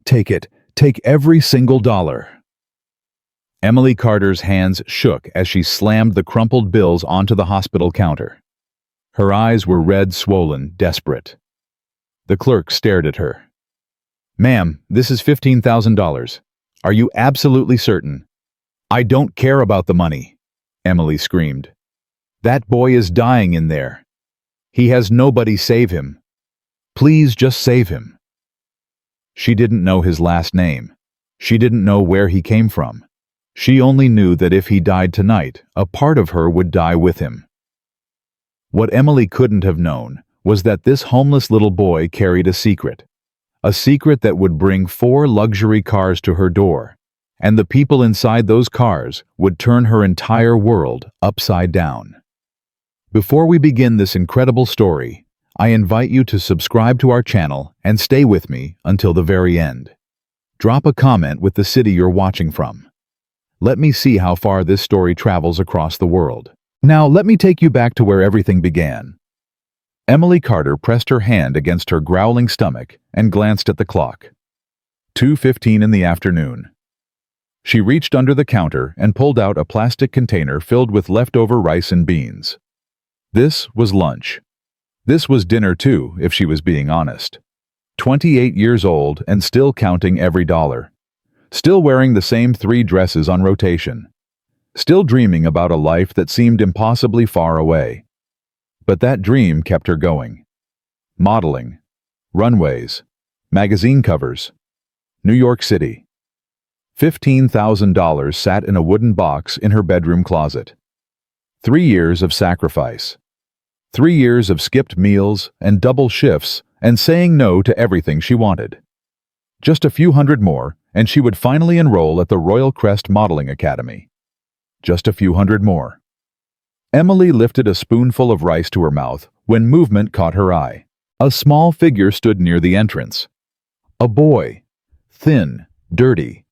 Take it. Take every single dollar." Emily Carter's hands shook as she slammed the crumpled bills onto the hospital counter. Her eyes were red, swollen, desperate. The clerk stared at her. "Ma'am, this is $15,000. Are you absolutely certain?" "I don't care about the money," Emily screamed. "That boy is dying in there. He has nobody save him. Please just save him." She didn't know his last name. She didn't know where he came from. She only knew that if he died tonight, a part of her would die with him. What Emily couldn't have known was that this homeless little boy carried a secret that would bring 4 luxury cars to her door, and the people inside those cars would turn her entire world upside down. Before we begin this incredible story, I invite you to subscribe to our channel and stay with me until the very end. Drop a comment with the city you're watching from. Let me see how far this story travels across the world. Now, let me take you back to where everything began. Emily Carter pressed her hand against her growling stomach and glanced at the clock. 2:15 in the afternoon. She reached under the counter and pulled out a plastic container filled with leftover rice and beans. This was lunch. This was dinner too, if she was being honest. 28 years old and still counting every dollar. Still wearing the same 3 dresses on rotation. Still dreaming about a life that seemed impossibly far away. But that dream kept her going. Modeling. Runways. Magazine covers. New York City. $15,000 sat in a wooden box in her bedroom closet. 3 years of sacrifice. 3 years of skipped meals and double shifts and saying no to everything she wanted. Just a few hundred more, and she would finally enroll at the Royal Crest Modeling Academy. Just a few hundred more. Emily lifted a spoonful of rice to her mouth when movement caught her eye. A small figure stood near the entrance. A boy. Thin, dirty.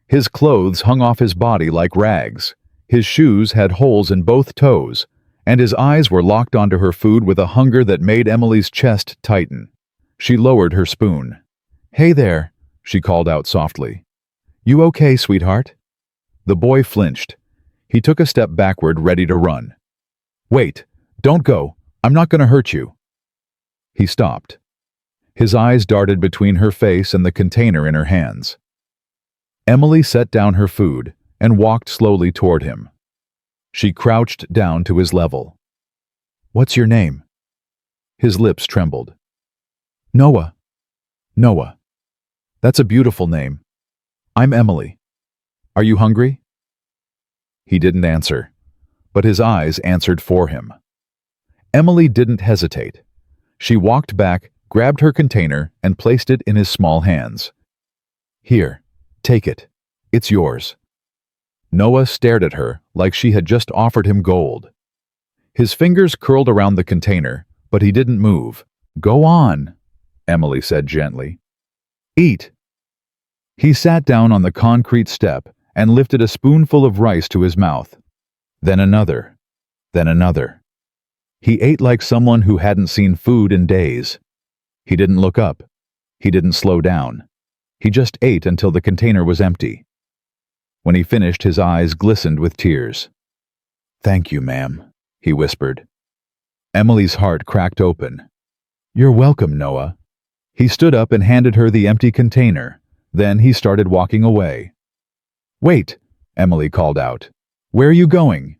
His clothes hung off his body like rags. His shoes had holes in both toes, and his eyes were locked onto her food with a hunger that made Emily's chest tighten. She lowered her spoon. "Hey there," she called out softly. "You okay, sweetheart?" The boy flinched. He took a step backward, ready to run. "Wait, don't go. I'm not going to hurt you." He stopped. His eyes darted between her face and the container in her hands. Emily set down her food and walked slowly toward him. She crouched down to his level. "What's your name?" His lips trembled. "Noah." "Noah. That's a beautiful name. I'm Emily. Are you hungry?" He didn't answer, but his eyes answered for him. Emily didn't hesitate. She walked back, grabbed her container, and placed it in his small hands. "Here, take it. It's yours." Noah stared at her like she had just offered him gold. His fingers curled around the container, but he didn't move. "Go on," Emily said gently. "Eat." He sat down on the concrete step and lifted a spoonful of rice to his mouth. Then another. Then another. He ate like someone who hadn't seen food in days. He didn't look up. He didn't slow down. He just ate until the container was empty. When he finished, his eyes glistened with tears. "Thank you, ma'am," he whispered. Emily's heart cracked open. "You're welcome, Noah." He stood up and handed her the empty container. Then he started walking away. "Wait," Emily called out. "Where are you going?"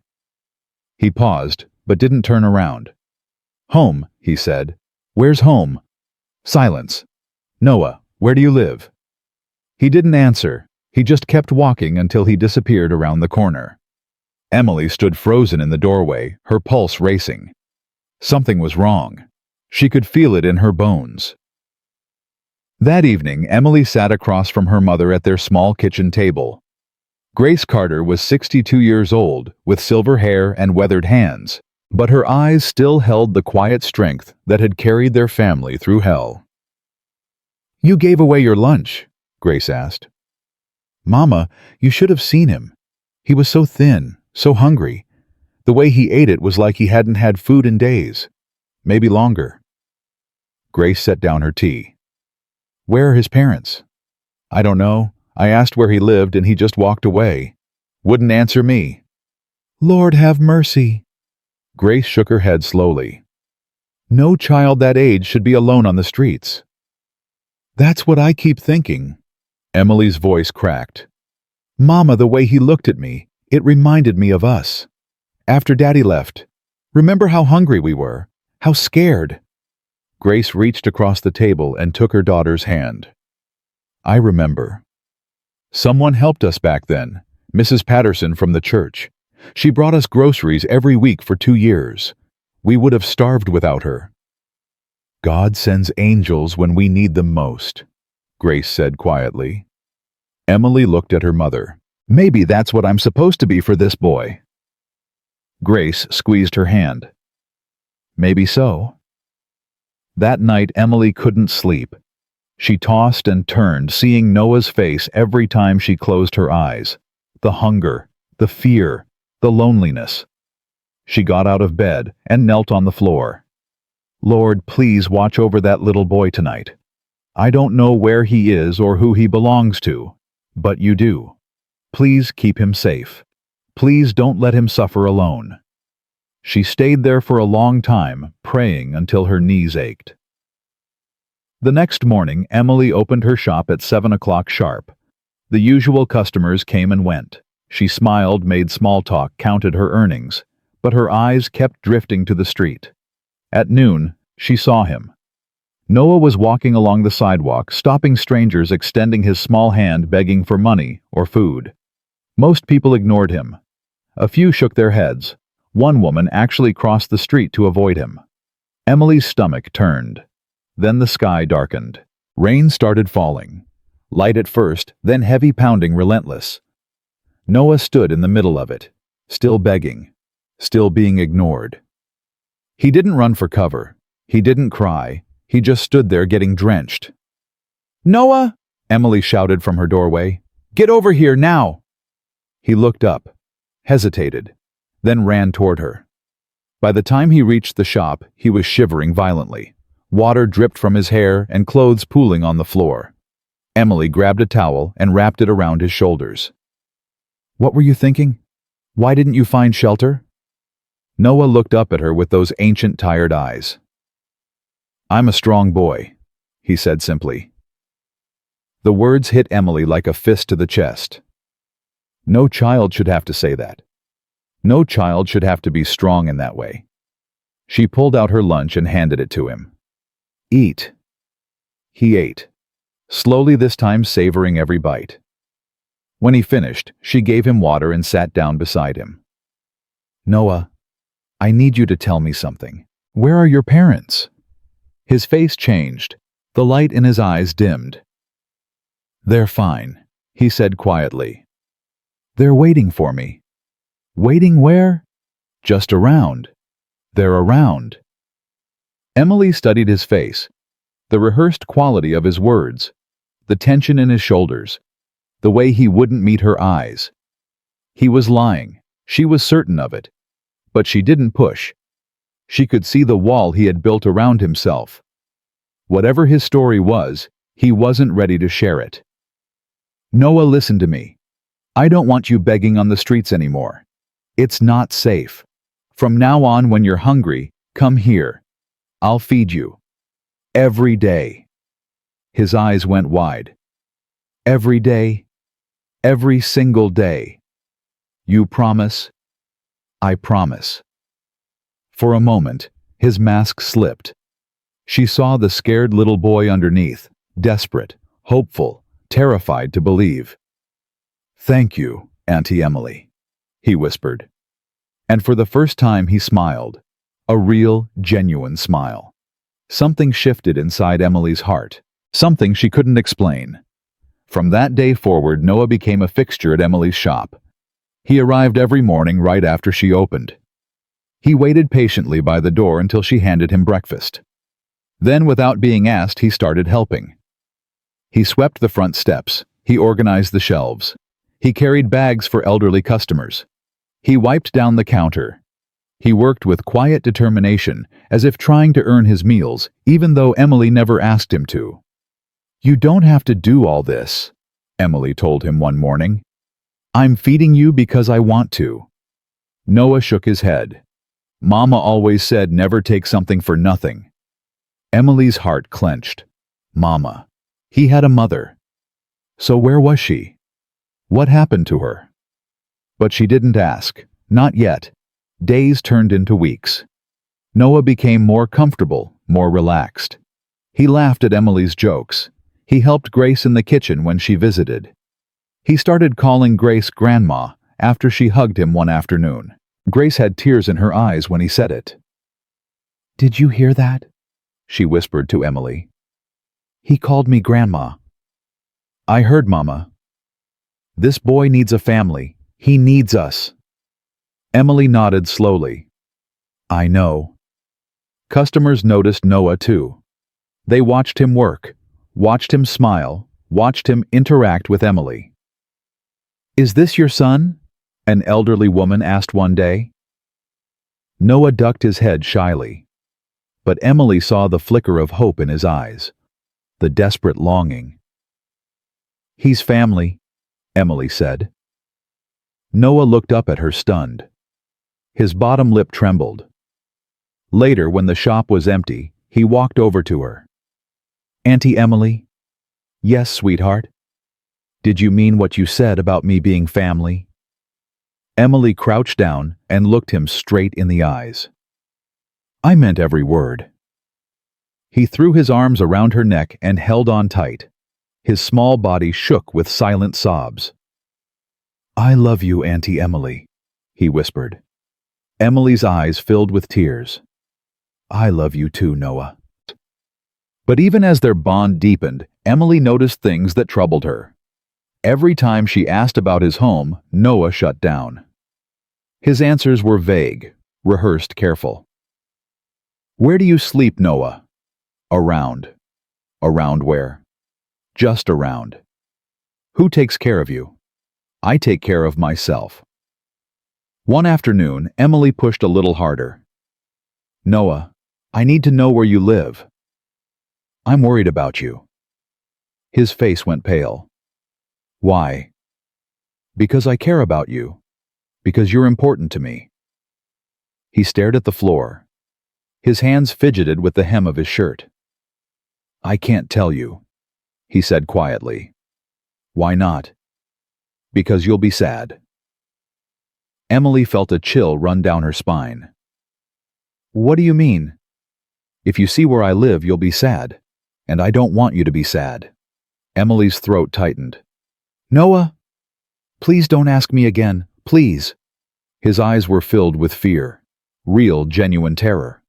He paused, but didn't turn around. "Home," he said. "Where's home?" Silence. "Noah, where do you live?" He didn't answer. He just kept walking until he disappeared around the corner. Emily stood frozen in the doorway, her pulse racing. Something was wrong. She could feel it in her bones. That evening, Emily sat across from her mother at their small kitchen table. Grace Carter was 62 years old, with silver hair and weathered hands, but her eyes still held the quiet strength that had carried their family through hell. "You gave away your lunch," Grace asked. "Mama, you should have seen him. He was so thin, so hungry. The way he ate it was like he hadn't had food in days. Maybe longer." Grace set down her tea. "Where are his parents?" I don't know. I asked where he lived and he just walked away. Wouldn't answer me. Lord have mercy. Grace shook her head slowly. No child that age should be alone on the streets. That's what I keep thinking. Emily's voice cracked. Mama, the way he looked at me, it reminded me of us. After Daddy left, remember how hungry we were, how scared? Grace reached across the table and took her daughter's hand. I remember. Someone helped us back then, Mrs. Patterson from the church. She brought us groceries every week for 2 years. We would have starved without her. God sends angels when we need them most, Grace said quietly. Emily looked at her mother. Maybe that's what I'm supposed to be for this boy. Grace squeezed her hand. Maybe so. That night Emily couldn't sleep. She tossed and turned, seeing Noah's face every time she closed her eyes. The hunger, the fear, the loneliness. She got out of bed and knelt on the floor. Lord, please watch over that little boy tonight. I don't know where he is or who he belongs to, but you do. Please keep him safe. Please don't let him suffer alone. She stayed there for a long time, praying until her knees ached. The next morning, Emily opened her shop at 7 o'clock sharp. The usual customers came and went. She smiled, made small talk, counted her earnings, but her eyes kept drifting to the street. At noon, she saw him. Noah was walking along the sidewalk, stopping strangers, extending his small hand, begging for money or food. Most people ignored him. A few shook their heads. One woman actually crossed the street to avoid him. Emily's stomach turned. Then the sky darkened. Rain started falling. Light at first, then heavy pounding, relentless. Noah stood in the middle of it, still begging, still being ignored. He didn't run for cover. He didn't cry. He just stood there getting drenched. Noah! Emily shouted from her doorway. Get over here now! He looked up, hesitated, then ran toward her. By the time he reached the shop, he was shivering violently. Water dripped from his hair and clothes pooling on the floor. Emily grabbed a towel and wrapped it around his shoulders. What were you thinking? Why didn't you find shelter? Noah looked up at her with those ancient, tired eyes. I'm a strong boy, he said simply. The words hit Emily like a fist to the chest. No child should have to say that. No child should have to be strong in that way. She pulled out her lunch and handed it to him. Eat. He ate, slowly this time savoring every bite. When he finished, she gave him water and sat down beside him. Noah, I need you to tell me something. Where are your parents? His face changed. The light in his eyes dimmed. They're fine, he said quietly. They're waiting for me. Waiting where? Just around. They're around. Emily studied his face, the rehearsed quality of his words, the tension in his shoulders, the way he wouldn't meet her eyes. He was lying. She was certain of it. But she didn't push. She could see the wall he had built around himself. Whatever his story was, he wasn't ready to share it. Noah, listen to me. I don't want you begging on the streets anymore. It's not safe. From now on, when you're hungry, come here. I'll feed you. Every day. His eyes went wide. Every day. Every single day. You promise? I promise. For a moment, his mask slipped. She saw the scared little boy underneath, desperate, hopeful, terrified to believe. Thank you, Auntie Emily, he whispered. And for the first time he smiled, a real, genuine smile. Something shifted inside Emily's heart, something she couldn't explain. From that day forward, Noah became a fixture at Emily's shop. He arrived every morning right after she opened. He waited patiently by the door until she handed him breakfast. Then, without being asked, he started helping. He swept the front steps. He organized the shelves. He carried bags for elderly customers. He wiped down the counter. He worked with quiet determination, as if trying to earn his meals, even though Emily never asked him to. You don't have to do all this, Emily told him one morning. "I'm feeding you because I want to." Noah shook his head. "Mama always said never take something for nothing." Emily's heart clenched. Mama. He had a mother. So where was she? What happened to her? But she didn't ask. Not yet. Days turned into weeks. Noah became more comfortable, more relaxed. He laughed at Emily's jokes. He helped Grace in the kitchen when she visited. He started calling Grace Grandma after she hugged him one afternoon. Grace had tears in her eyes when he said it. "Did you hear that?" she whispered to Emily. "He called me Grandma." "I heard, Mama. This boy needs a family. He needs us." Emily nodded slowly. "I know." Customers noticed Noah too. They watched him work, watched him smile, watched him interact with Emily. "Is this your son?" an elderly woman asked one day. Noah ducked his head shyly. But Emily saw the flicker of hope in his eyes, the desperate longing. "He's family," Emily said. Noah looked up at her stunned. His bottom lip trembled. Later, when the shop was empty, he walked over to her. "Auntie Emily?" "Yes, sweetheart." "Did you mean what you said about me being family?" Emily crouched down and looked him straight in the eyes. "I meant every word." He threw his arms around her neck and held on tight. His small body shook with silent sobs. "I love you, Auntie Emily," he whispered. Emily's eyes filled with tears. "I love you too, Noah." But even as their bond deepened, Emily noticed things that troubled her. Every time she asked about his home, Noah shut down. His answers were vague, rehearsed careful. "Where do you sleep, Noah?" "Around." "Around where?" "Just around." "Who takes care of you?" "I take care of myself." One afternoon, Emily pushed a little harder. "Noah, I need to know where you live." "I'm worried about you." His face went pale. "Why?" "Because I care about you. Because you're important to me." He stared at the floor. His hands fidgeted with the hem of his shirt. "I can't tell you," he said quietly. "Why not?" "Because you'll be sad." Emily felt a chill run down her spine. "What do you mean?" "If you see where I live, you'll be sad. And I don't want you to be sad." Emily's throat tightened. "Noah, please don't ask me again, please." His eyes were filled with fear, real, genuine terror.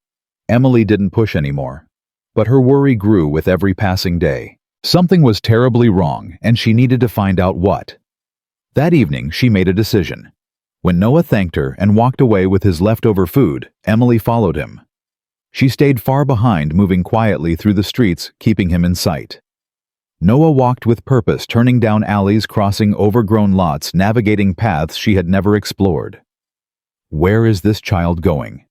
Emily didn't push anymore, but her worry grew with every passing day. Something was terribly wrong, and she needed to find out what. That evening, she made a decision. When Noah thanked her and walked away with his leftover food, Emily followed him. She stayed far behind, moving quietly through the streets, keeping him in sight. Noah walked with purpose, turning down alleys, crossing overgrown lots, navigating paths she had never explored. Where is this child going?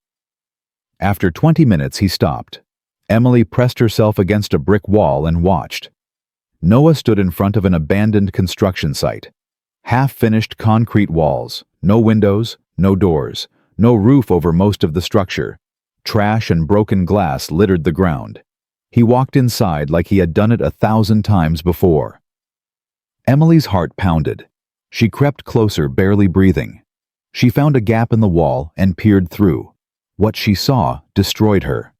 After 20 minutes, he stopped. Emily pressed herself against a brick wall and watched. Noah stood in front of an abandoned construction site. Half-finished concrete walls, no windows, no doors, no roof over most of the structure. Trash and broken glass littered the ground. He walked inside like he had done it 1,000 times before. Emily's heart pounded. She crept closer, barely breathing. She found a gap in the wall and peered through. What she saw destroyed her.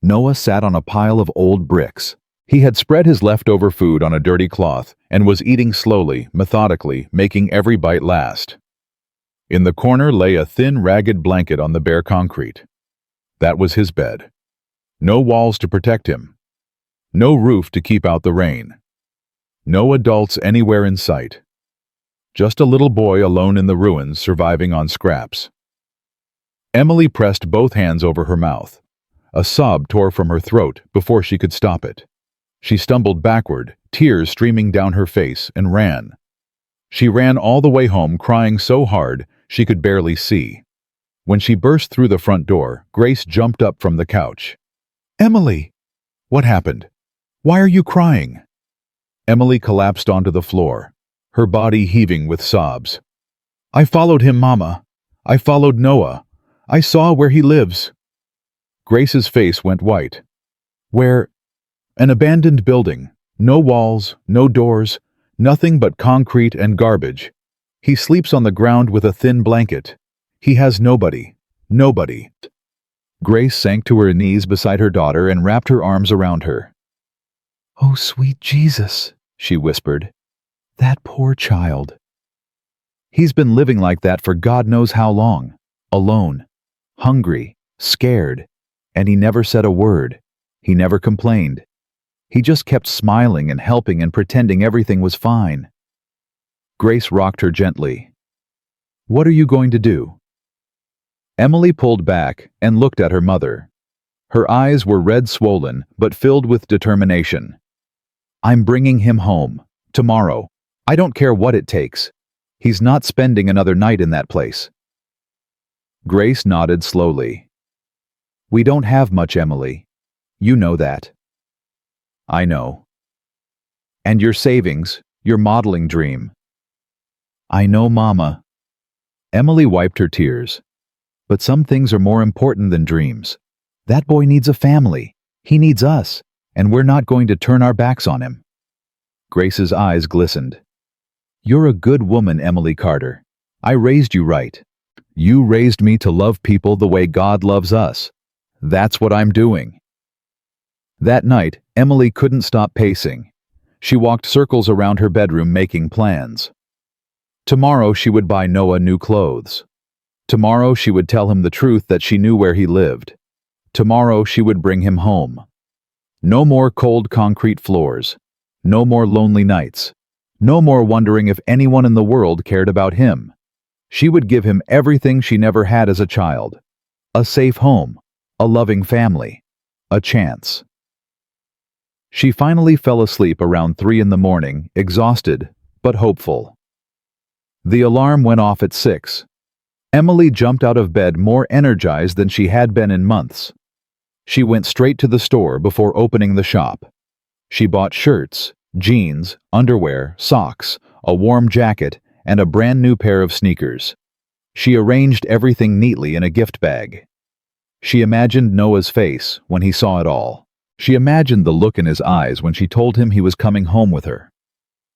Noah sat on a pile of old bricks. He had spread his leftover food on a dirty cloth and was eating slowly, methodically, making every bite last. In the corner lay a thin, ragged blanket on the bare concrete. That was his bed. No walls to protect him. No roof to keep out the rain. No adults anywhere in sight. Just a little boy alone in the ruins, surviving on scraps. Emily pressed both hands over her mouth. A sob tore from her throat before she could stop it. She stumbled backward, tears streaming down her face, and ran. She ran all the way home, crying so hard she could barely see. When she burst through the front door, Grace jumped up from the couch. "Emily!" "What happened? Why are you crying?" Emily collapsed onto the floor, her body heaving with sobs. "I followed him, Mama. I followed Noah. I saw where he lives." Grace's face went white. "Where?" "An abandoned building. No walls, no doors, nothing but concrete and garbage. He sleeps on the ground with a thin blanket. He has nobody. Nobody." Grace sank to her knees beside her daughter and wrapped her arms around her. "Oh, sweet Jesus," she whispered. "That poor child. He's been living like that for God knows how long. Alone, hungry, scared, and he never said a word. He never complained. He just kept smiling and helping and pretending everything was fine." Grace rocked her gently. "What are you going to do?" Emily pulled back and looked at her mother. Her eyes were red swollen but filled with determination. "I'm bringing him home. Tomorrow. I don't care what it takes. He's not spending another night in that place." Grace nodded slowly. "We don't have much, Emily. You know that." "I know." "And your savings, your modeling dream." "I know, Mama." Emily wiped her tears. "But some things are more important than dreams. That boy needs a family. He needs us, and we're not going to turn our backs on him." Grace's eyes glistened. "You're a good woman, Emily Carter. I raised you right. You raised me to love people the way God loves us. That's what I'm doing." That night, Emily couldn't stop pacing. She walked circles around her bedroom making plans. Tomorrow she would buy Noah new clothes. Tomorrow she would tell him the truth that she knew where he lived. Tomorrow she would bring him home. No more cold concrete floors. No more lonely nights. No more wondering if anyone in the world cared about him. She would give him everything she never had as a child. A safe home. A loving family. A chance. She finally fell asleep around 3 in the morning, exhausted, but hopeful. The alarm went off at 6. Emily jumped out of bed more energized than she had been in months. She went straight to the store before opening the shop. She bought shirts, jeans, underwear, socks, a warm jacket, and a brand new pair of sneakers. She arranged everything neatly in a gift bag. She imagined Noah's face when he saw it all. She imagined the look in his eyes when she told him he was coming home with her.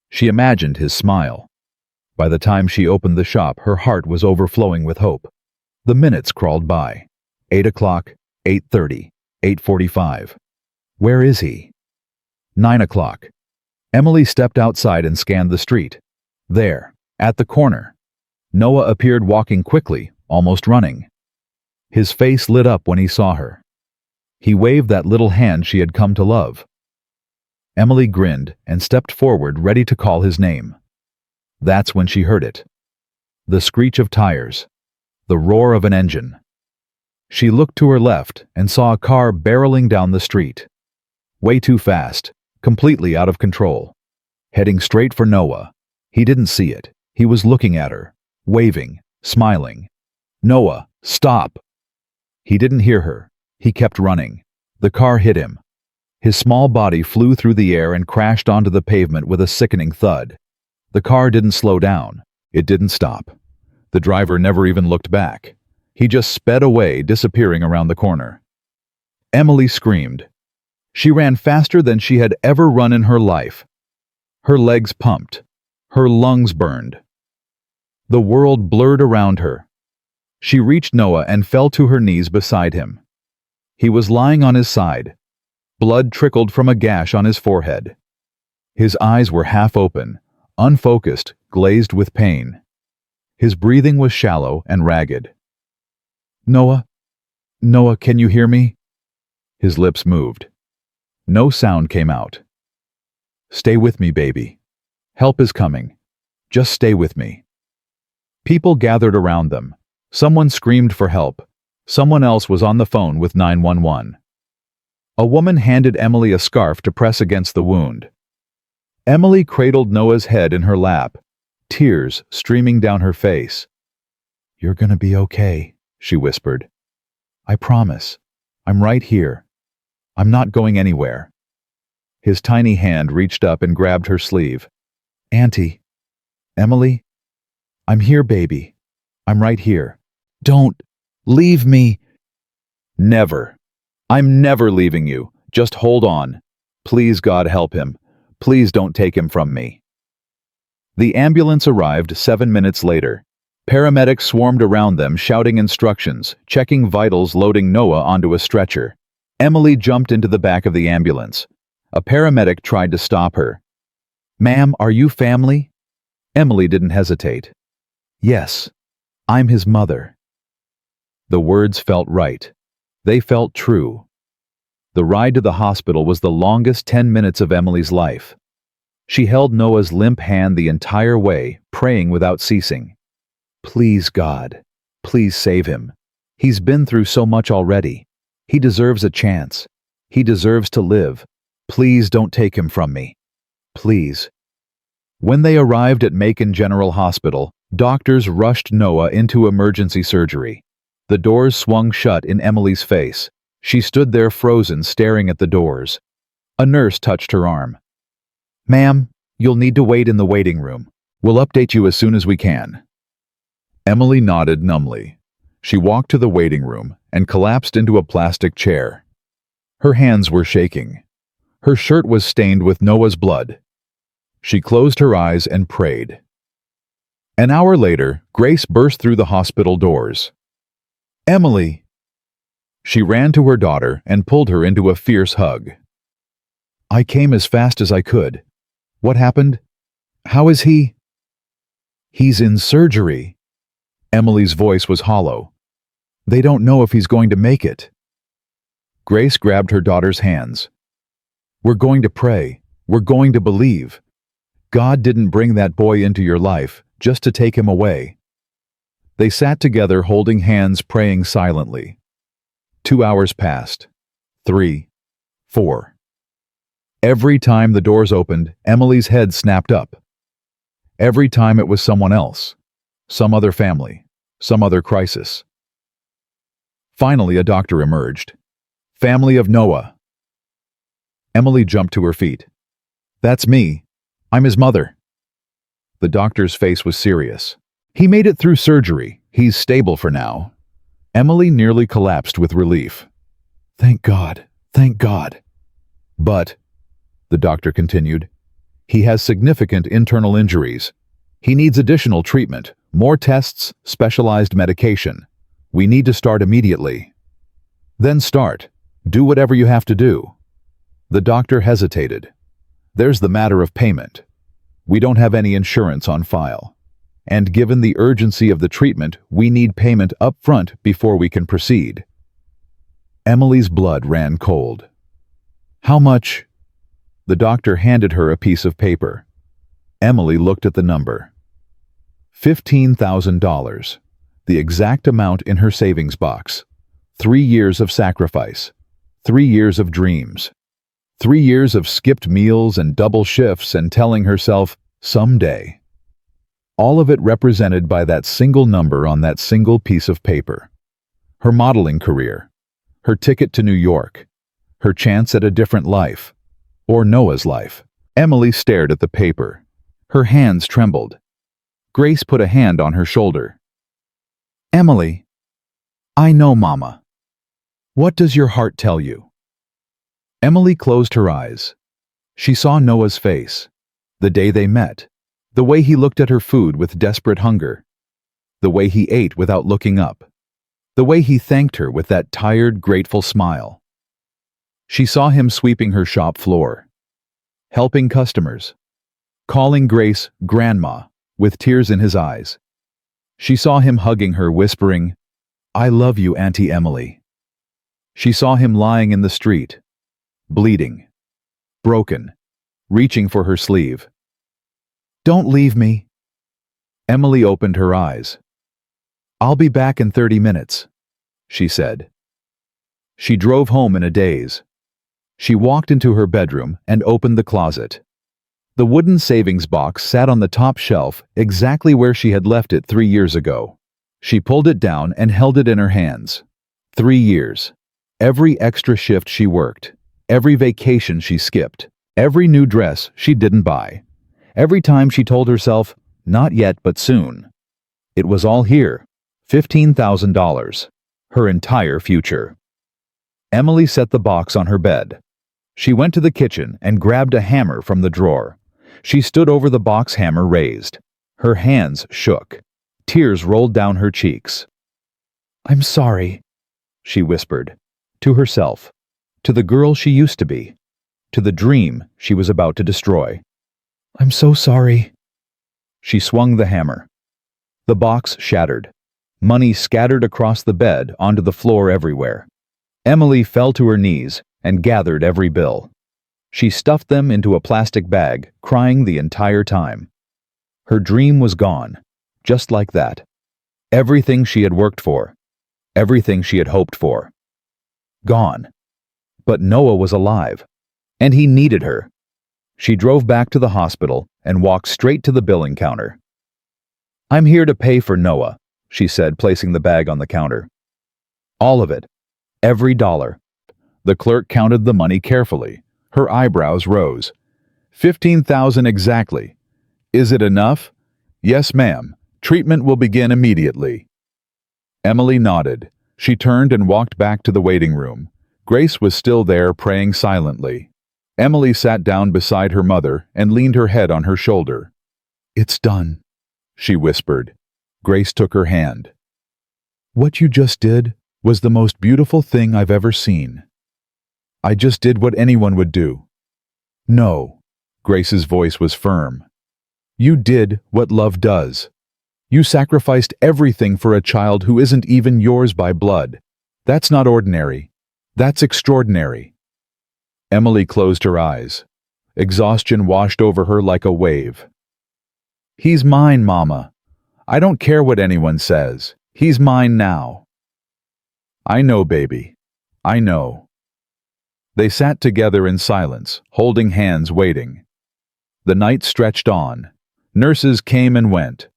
She imagined his smile. By the time she opened the shop, her heart was overflowing with hope. The minutes crawled by. 8 o'clock, 8:30, 8:45. Where is he? 9 o'clock. Emily stepped outside and scanned the street. There, at the corner. Noah appeared walking quickly, almost running. His face lit up when he saw her. He waved that little hand she had come to love. Emily grinned and stepped forward, ready to call his name. That's when she heard it. The screech of tires. The roar of an engine. She looked to her left and saw a car barreling down the street. Way too fast, completely out of control. Heading straight for Noah. He didn't see it. He was looking at her, waving, smiling. "Noah, stop!" He didn't hear her. He kept running. The car hit him. His small body flew through the air and crashed onto the pavement with a sickening thud. The car didn't slow down. It didn't stop. The driver never even looked back. He just sped away, disappearing around the corner. Emily screamed. She ran faster than she had ever run in her life. Her legs pumped. Her lungs burned. The world blurred around her. She reached Noah and fell to her knees beside him. He was lying on his side. Blood trickled from a gash on his forehead. His eyes were half open, unfocused, glazed with pain. His breathing was shallow and ragged. "Noah? Noah, can you hear me?" His lips moved. No sound came out. "Stay with me, baby. Help is coming. Just stay with me." People gathered around them. Someone screamed for help. Someone else was on the phone with 911. A woman handed Emily a scarf to press against the wound. Emily cradled Noah's head in her lap, tears streaming down her face. "You're gonna be okay," she whispered. "I promise. I'm right here. I'm not going anywhere." His tiny hand reached up and grabbed her sleeve. "Auntie, Emily, I'm here, baby. I'm right here. Don't leave me." "Never. I'm never leaving you. Just hold on. Please, God, help him. Please don't take him from me." The ambulance arrived 7 minutes later. Paramedics swarmed around them, shouting instructions, checking vitals, loading Noah onto a stretcher. Emily jumped into the back of the ambulance. A paramedic tried to stop her. "Ma'am, are you family?" Emily didn't hesitate. "Yes, I'm his mother." The words felt right. They felt true. The ride to the hospital was the longest 10 minutes of Emily's life. She held Noah's limp hand the entire way, praying without ceasing. "Please, God, please save him. He's been through so much already. He deserves a chance. He deserves to live. Please don't take him from me. Please." When they arrived at Macon General Hospital, doctors rushed Noah into emergency surgery. The doors swung shut in Emily's face. She stood there frozen, staring at the doors. A nurse touched her arm. "Ma'am, you'll need to wait in the waiting room. We'll update you as soon as we can." Emily nodded numbly. She walked to the waiting room and collapsed into a plastic chair. Her hands were shaking. Her shirt was stained with Noah's blood. She closed her eyes and prayed. An hour later, Grace burst through the hospital doors. "Emily!" She ran to her daughter and pulled her into a fierce hug. "I came as fast as I could. What happened? How is he?" "He's in surgery." Emily's voice was hollow. "They don't know if he's going to make it." Grace grabbed her daughter's hands. "We're going to pray. We're going to believe. God didn't bring that boy into your life just to take him away." They sat together holding hands, praying silently. 2 hours passed. 3. 4. Every time the doors opened, Emily's head snapped up. Every time it was someone else. Some other family. Some other crisis. Finally, a doctor emerged. "Family of Noah." Emily jumped to her feet. "That's me. I'm his mother." The doctor's face was serious. "He made it through surgery. He's stable for now." Emily nearly collapsed with relief. "Thank God. Thank God." "But," the doctor continued, "he has significant internal injuries. He needs additional treatment, more tests, specialized medication. We need to start immediately." "Then start. Do whatever you have to do." The doctor hesitated. "There's the matter of payment. We don't have any insurance on file. And given the urgency of the treatment, we need payment up front before we can proceed." Emily's blood ran cold. "How much?" The doctor handed her a piece of paper. Emily looked at the number. $15,000, the exact amount in her savings box. 3 years of sacrifice. 3 years of dreams. 3 years of skipped meals and double shifts and telling herself, "Someday." All of it represented by that single number on that single piece of paper. Her modeling career. Her ticket to New York. Her chance at a different life. Or Noah's life. Emily stared at the paper. Her hands trembled. Grace put a hand on her shoulder. "Emily, I know, Mama. What does your heart tell you?" Emily closed her eyes. She saw Noah's face. The day they met. The way he looked at her food with desperate hunger. The way he ate without looking up. The way he thanked her with that tired, grateful smile. She saw him sweeping her shop floor. Helping customers. Calling Grace Grandma with tears in his eyes. She saw him hugging her, whispering, "I love you, Auntie Emily." She saw him lying in the street. Bleeding. Broken. Reaching for her sleeve. "Don't leave me." Emily opened her eyes. "I'll be back in 30 minutes, she said. She drove home in a daze. She walked into her bedroom and opened the closet. The wooden savings box sat on the top shelf, exactly where she had left it 3 years ago. She pulled it down and held it in her hands. 3 years. Every extra shift she worked. Every vacation she skipped. Every new dress she didn't buy. Every time she told herself, not yet but soon. It was all here, $15,000, her entire future. Emily set the box on her bed. She went to the kitchen and grabbed a hammer from the drawer. She stood over the box, hammer raised. Her hands shook. Tears rolled down her cheeks. "I'm sorry," she whispered, to herself, to the girl she used to be, to the dream she was about to destroy. "I'm so sorry." She swung the hammer. The box shattered. Money scattered across the bed onto the floor everywhere. Emily fell to her knees and gathered every bill. She stuffed them into a plastic bag, crying the entire time. Her dream was gone, just like that. Everything she had worked for, everything she had hoped for. Gone. But Noah was alive, and he needed her. She drove back to the hospital and walked straight to the billing counter. "I'm here to pay for Noah," she said, placing the bag on the counter. "All of it. Every dollar." The clerk counted the money carefully. Her eyebrows rose. $15,000 exactly. "Is it enough?" "Yes, ma'am. Treatment will begin immediately." Emily nodded. She turned and walked back to the waiting room. Grace was still there, praying silently. Emily sat down beside her mother and leaned her head on her shoulder. "It's done," she whispered. Grace took her hand. "What you just did was the most beautiful thing I've ever seen. I just did what anyone would do." "No," Grace's voice was firm. "You did what love does. You sacrificed everything for a child who isn't even yours by blood. That's not ordinary. That's extraordinary." Emily closed her eyes. Exhaustion washed over her like a wave. "He's mine, Mama. I don't care what anyone says. He's mine now." "I know, baby. I know." They sat together in silence, holding hands, waiting. The night stretched on. Nurses came and went.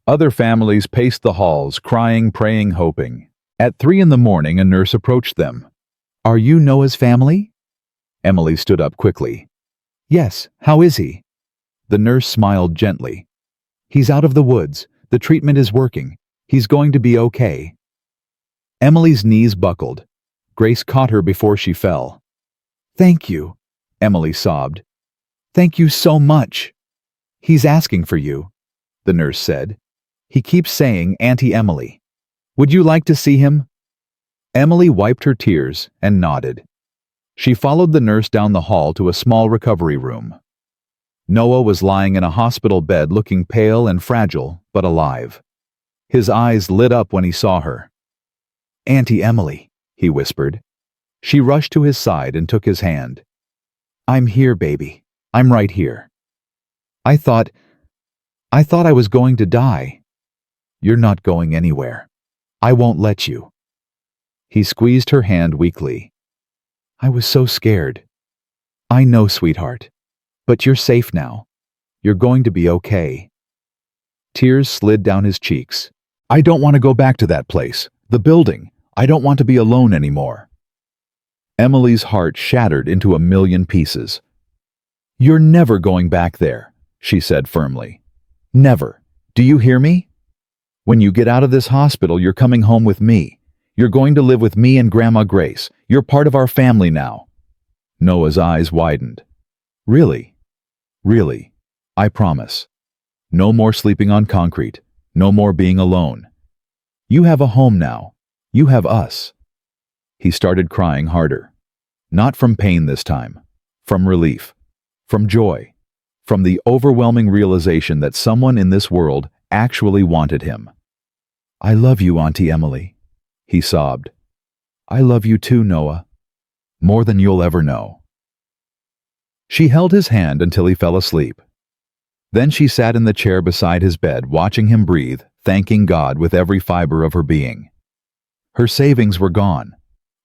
Other families paced the halls, crying, praying, hoping. At 3 in the morning, a nurse approached them. "Are you Noah's family?" Emily stood up quickly. "Yes, how is he?" The nurse smiled gently. "He's out of the woods. The treatment is working. He's going to be okay." Emily's knees buckled. Grace caught her before she fell. "Thank you," Emily sobbed. "Thank you so much." "He's asking for you," the nurse said. "He keeps saying Auntie Emily. Would you like to see him?" Emily wiped her tears and nodded. She followed the nurse down the hall to a small recovery room. Noah was lying in a hospital bed, looking pale and fragile, but alive. His eyes lit up when he saw her. "Auntie Emily," he whispered. She rushed to his side and took his hand. "I'm here, baby. I'm right here. I thought I was going to die." "You're not going anywhere. I won't let you." He squeezed her hand weakly. "I was so scared." "I know, sweetheart. But you're safe now. You're going to be okay." Tears slid down his cheeks. "I don't want to go back to that place. The building. I don't want to be alone anymore." Emily's heart shattered into a million pieces. "You're never going back there," she said firmly. "Never. Do you hear me? When you get out of this hospital, you're coming home with me. You're going to live with me and Grandma Grace. You're part of our family now." Noah's eyes widened. "Really? Really? I promise. No more sleeping on concrete. No more being alone. You have a home now. You have us." He started crying harder. Not from pain this time. From relief. From joy. From the overwhelming realization that someone in this world actually wanted him. "I love you, Auntie Emily," he sobbed. "I love you too, Noah. More than you'll ever know." She held his hand until he fell asleep. Then she sat in the chair beside his bed, watching him breathe, thanking God with every fiber of her being. Her savings were gone.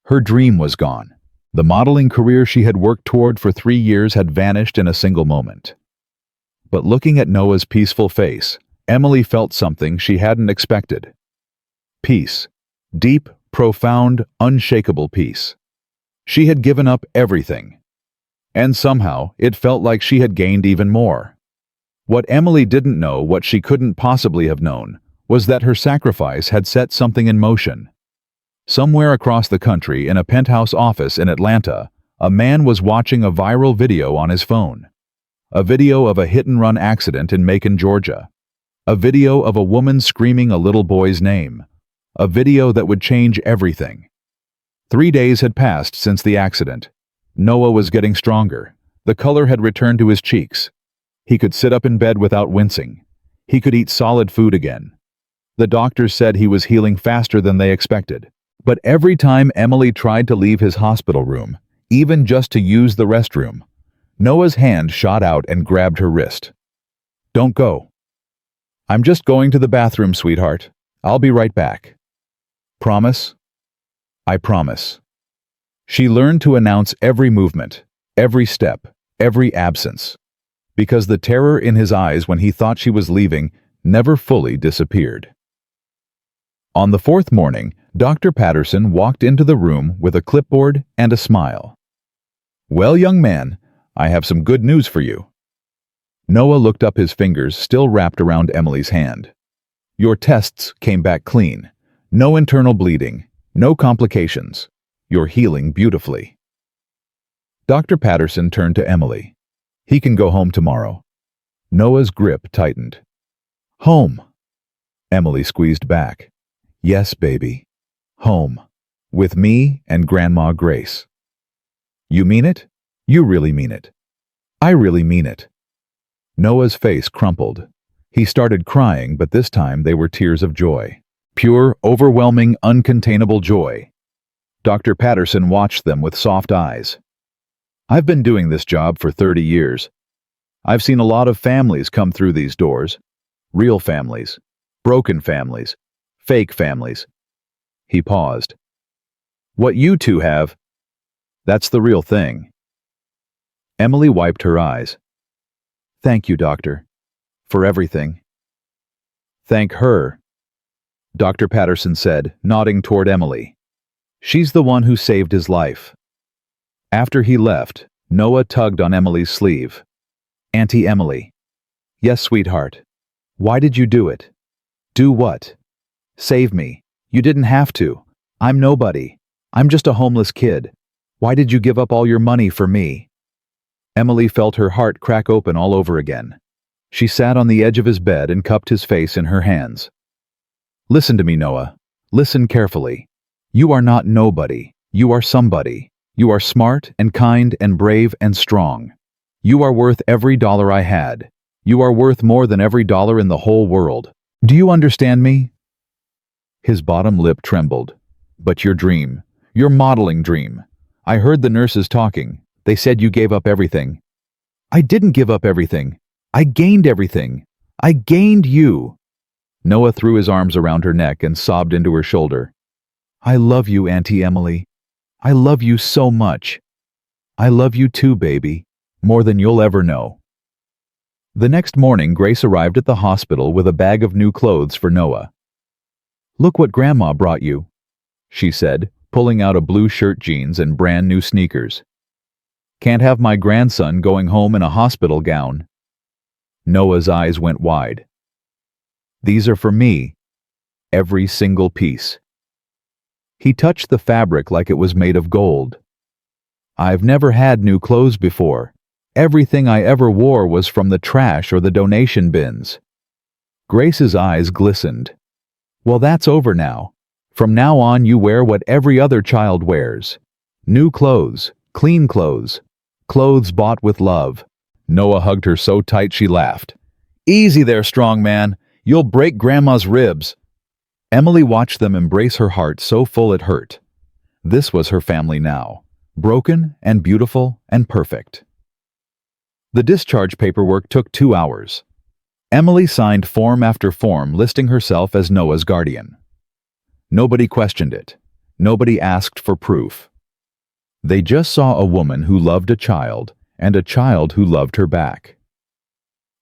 Her dream was gone. The modeling career she had worked toward for 3 years had vanished in a single moment. But looking at Noah's peaceful face, Emily felt something she hadn't expected. Peace. Deep, profound, unshakable peace. She had given up everything. And somehow, it felt like she had gained even more. What Emily didn't know, what she couldn't possibly have known, was that her sacrifice had set something in motion. Somewhere across the country, in a penthouse office in Atlanta, a man was watching a viral video on his phone. A video of a hit-and-run accident in Macon, Georgia. A video of a woman screaming a little boy's name. A video that would change everything. 3 days had passed since the accident. Noah was getting stronger. The color had returned to his cheeks. He could sit up in bed without wincing. He could eat solid food again. The doctors said he was healing faster than they expected. But every time Emily tried to leave his hospital room, even just to use the restroom, Noah's hand shot out and grabbed her wrist. "Don't go." "I'm just going to the bathroom, sweetheart. I'll be right back." "Promise?" "I promise." She learned to announce every movement, every step, every absence, because the terror in his eyes when he thought she was leaving never fully disappeared. On the fourth morning, Dr. Patterson walked into the room with a clipboard and a smile. "Well, young man, I have some good news for you." Noah looked up, his fingers still wrapped around Emily's hand. "Your tests came back clean. No internal bleeding, no complications. You're healing beautifully." Dr. Patterson turned to Emily. "He can go home tomorrow." Noah's grip tightened. "Home?" Emily squeezed back. "Yes, baby. Home. With me and Grandma Grace." "You mean it? You really mean it?" "I really mean it." Noah's face crumpled. He started crying, but this time they were tears of joy. Pure, overwhelming, uncontainable joy. Dr. Patterson watched them with soft eyes. "I've been doing this job for 30 years. I've seen a lot of families come through these doors. Real families. Broken families. Fake families." He paused. "What you two have, that's the real thing." Emily wiped her eyes. "Thank you, doctor, for everything." "Thank her," Dr. Patterson said, nodding toward Emily. "She's the one who saved his life." After he left, Noah tugged on Emily's sleeve. "Auntie Emily." "Yes, sweetheart. Why did you do it?" "Do what?" "Save me. You didn't have to. I'm nobody. I'm just a homeless kid. Why did you give up all your money for me?" Emily felt her heart crack open all over again. She sat on the edge of his bed and cupped his face in her hands. "Listen to me, Noah. Listen carefully. You are not nobody. You are somebody. You are smart and kind and brave and strong. You are worth every dollar I had. You are worth more than every dollar in the whole world. Do you understand me?" His bottom lip trembled. "But your dream, your modeling dream. I heard the nurses talking. They said you gave up everything." "I didn't give up everything. I gained everything. I gained you." Noah threw his arms around her neck and sobbed into her shoulder. "I love you, Auntie Emily. I love you so much. I love you too, baby, more than you'll ever know." The next morning, Grace arrived at the hospital with a bag of new clothes for Noah. "Look what Grandma brought you," she said, pulling out a blue shirt, jeans, and brand new sneakers. "Can't have my grandson going home in a hospital gown." Noah's eyes went wide. "These are for me. Every single piece." He touched the fabric like it was made of gold. "I've never had new clothes before. Everything I ever wore was from the trash or the donation bins." Grace's eyes glistened. "Well, that's over now. From now on you wear what every other child wears. New clothes, clean clothes, clothes bought with love." Noah hugged her so tight she laughed. "Easy there, strong man. You'll break Grandma's ribs." Emily watched them embrace her heart so full it hurt. This was her family now, broken and beautiful and perfect. The discharge paperwork took 2 hours. Emily signed form after form listing herself as Noah's guardian. Nobody questioned it. Nobody asked for proof. They just saw a woman who loved a child and a child who loved her back.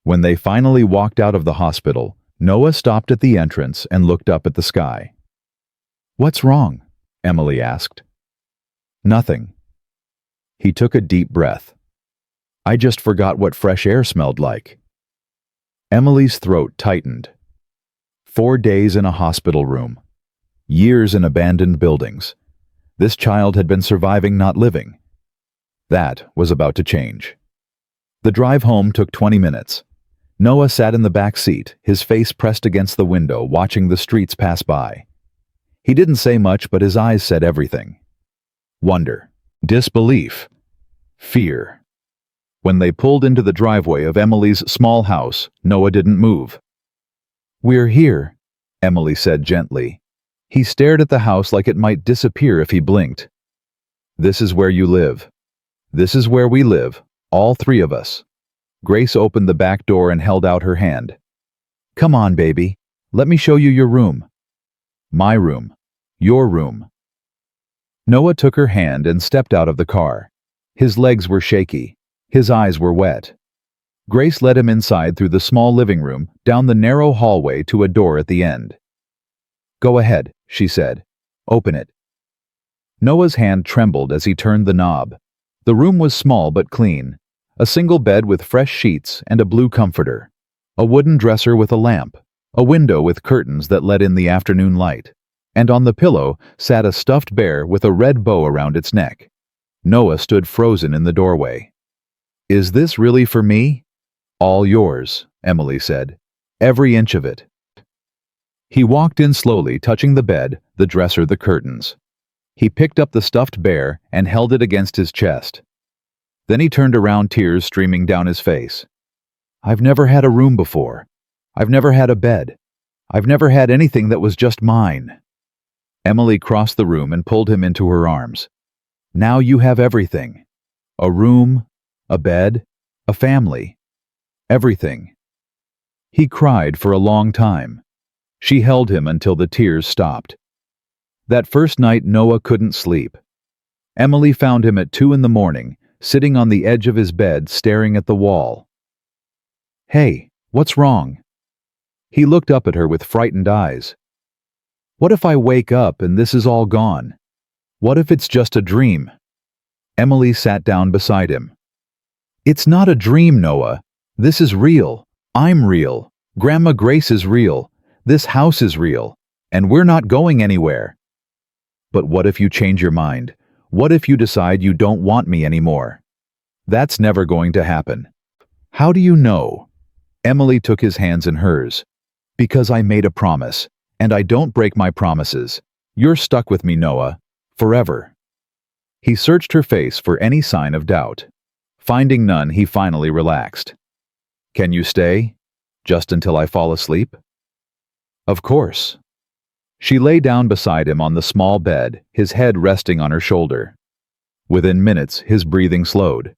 When they finally walked out of the hospital, Noah stopped at the entrance and looked up at the sky. "What's wrong?" Emily asked. "Nothing." He took a deep breath. I just forgot what fresh air smelled like." Emily's throat tightened. 4 days in a hospital room. Years in abandoned buildings. This child had been surviving, not living. That was about to change. The drive home took 20 minutes. Noah sat in the back seat, his face pressed against the window, watching the streets pass by. He didn't say much, but his eyes said everything. Wonder, disbelief, fear. When they pulled into the driveway of Emily's small house, Noah didn't move. "We're here," Emily said gently. He stared at the house like it might disappear if he blinked. "This is where you live. This is where we live, all three of us." Grace opened the back door and held out her hand. "Come on, baby. Let me show you your room." "My room. Your room." Noah took her hand and stepped out of the car. His legs were shaky. His eyes were wet. Grace led him inside through the small living room, down the narrow hallway to a door at the end. "Go ahead," she said. "Open it." Noah's hand trembled as he turned the knob. The room was small but clean. A single bed with fresh sheets and a blue comforter. A wooden dresser with a lamp. A window with curtains that let in the afternoon light. And on the pillow sat a stuffed bear with a red bow around its neck. Noah stood frozen in the doorway. "Is this really for me?" "All yours," Emily said. "Every inch of it." He walked in slowly, touching the bed, the dresser, the curtains. He picked up the stuffed bear and held it against his chest. Then he turned around, tears streaming down his face. "I've never had a room before. I've never had a bed. I've never had anything that was just mine." Emily crossed the room and pulled him into her arms. "Now you have everything. A room, a bed, a family. Everything." He cried for a long time. She held him until the tears stopped. That first night Noah couldn't sleep. Emily found him at 2 a.m, sitting on the edge of his bed, staring at the wall. "Hey, what's wrong?" He looked up at her with frightened eyes. "What if I wake up and this is all gone? What if it's just a dream?" Emily sat down beside him. "It's not a dream, Noah. This is real. I'm real. Grandma Grace is real. This house is real. And we're not going anywhere." "But what if you change your mind? What if you decide you don't want me anymore?" "That's never going to happen." "How do you know?" Emily took his hands in hers. "Because I made a promise, and I don't break my promises. You're stuck with me, Noah. Forever." He searched her face for any sign of doubt. Finding none, he finally relaxed. "Can you stay? Just until I fall asleep?" "Of course." She lay down beside him on the small bed, his head resting on her shoulder. Within minutes, his breathing slowed.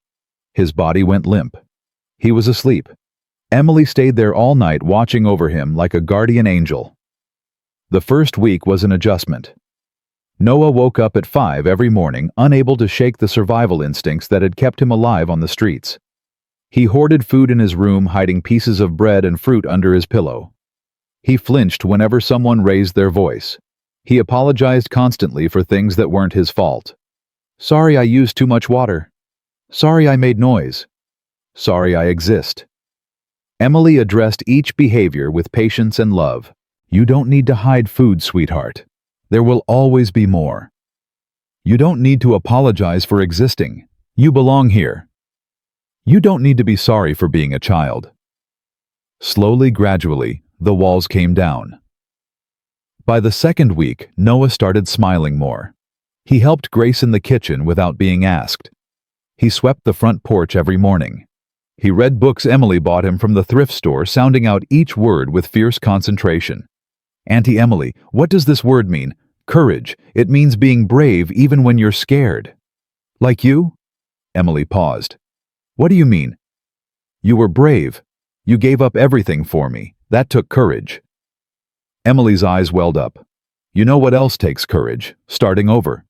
His body went limp. He was asleep. Emily stayed there all night, watching over him like a guardian angel. The first week was an adjustment. Noah woke up at 5 every morning, unable to shake the survival instincts that had kept him alive on the streets. He hoarded food in his room, hiding pieces of bread and fruit under his pillow. He flinched whenever someone raised their voice. He apologized constantly for things that weren't his fault. "Sorry I used too much water. Sorry I made noise. Sorry I exist." Emily addressed each behavior with patience and love. "You don't need to hide food, sweetheart. There will always be more. You don't need to apologize for existing. You belong here. You don't need to be sorry for being a child." Slowly, gradually, the walls came down. By the second week, Noah started smiling more. He helped Grace in the kitchen without being asked. He swept the front porch every morning. He read books Emily bought him from the thrift store, sounding out each word with fierce concentration. "Auntie Emily, what does this word mean? Courage. It means being brave even when you're scared." "Like you?" Emily paused. "What do you mean?" "You were brave. You gave up everything for me. That took courage." Emily's eyes welled up. "You know what else takes courage? Starting over.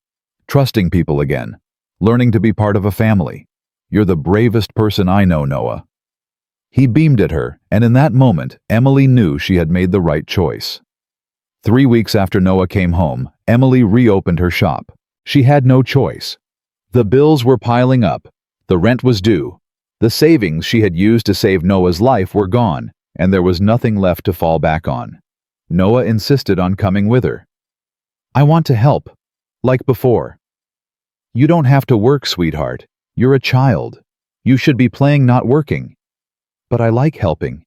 Trusting people again. Learning to be part of a family. You're the bravest person I know, Noah." He beamed at her, and in that moment, Emily knew she had made the right choice. 3 weeks after Noah came home, Emily reopened her shop. She had no choice. The bills were piling up. The rent was due. The savings she had used to save Noah's life were gone, and there was nothing left to fall back on. Noah insisted on coming with her. "I want to help, like before." "You don't have to work, sweetheart. You're a child. You should be playing, not working." "But I like helping."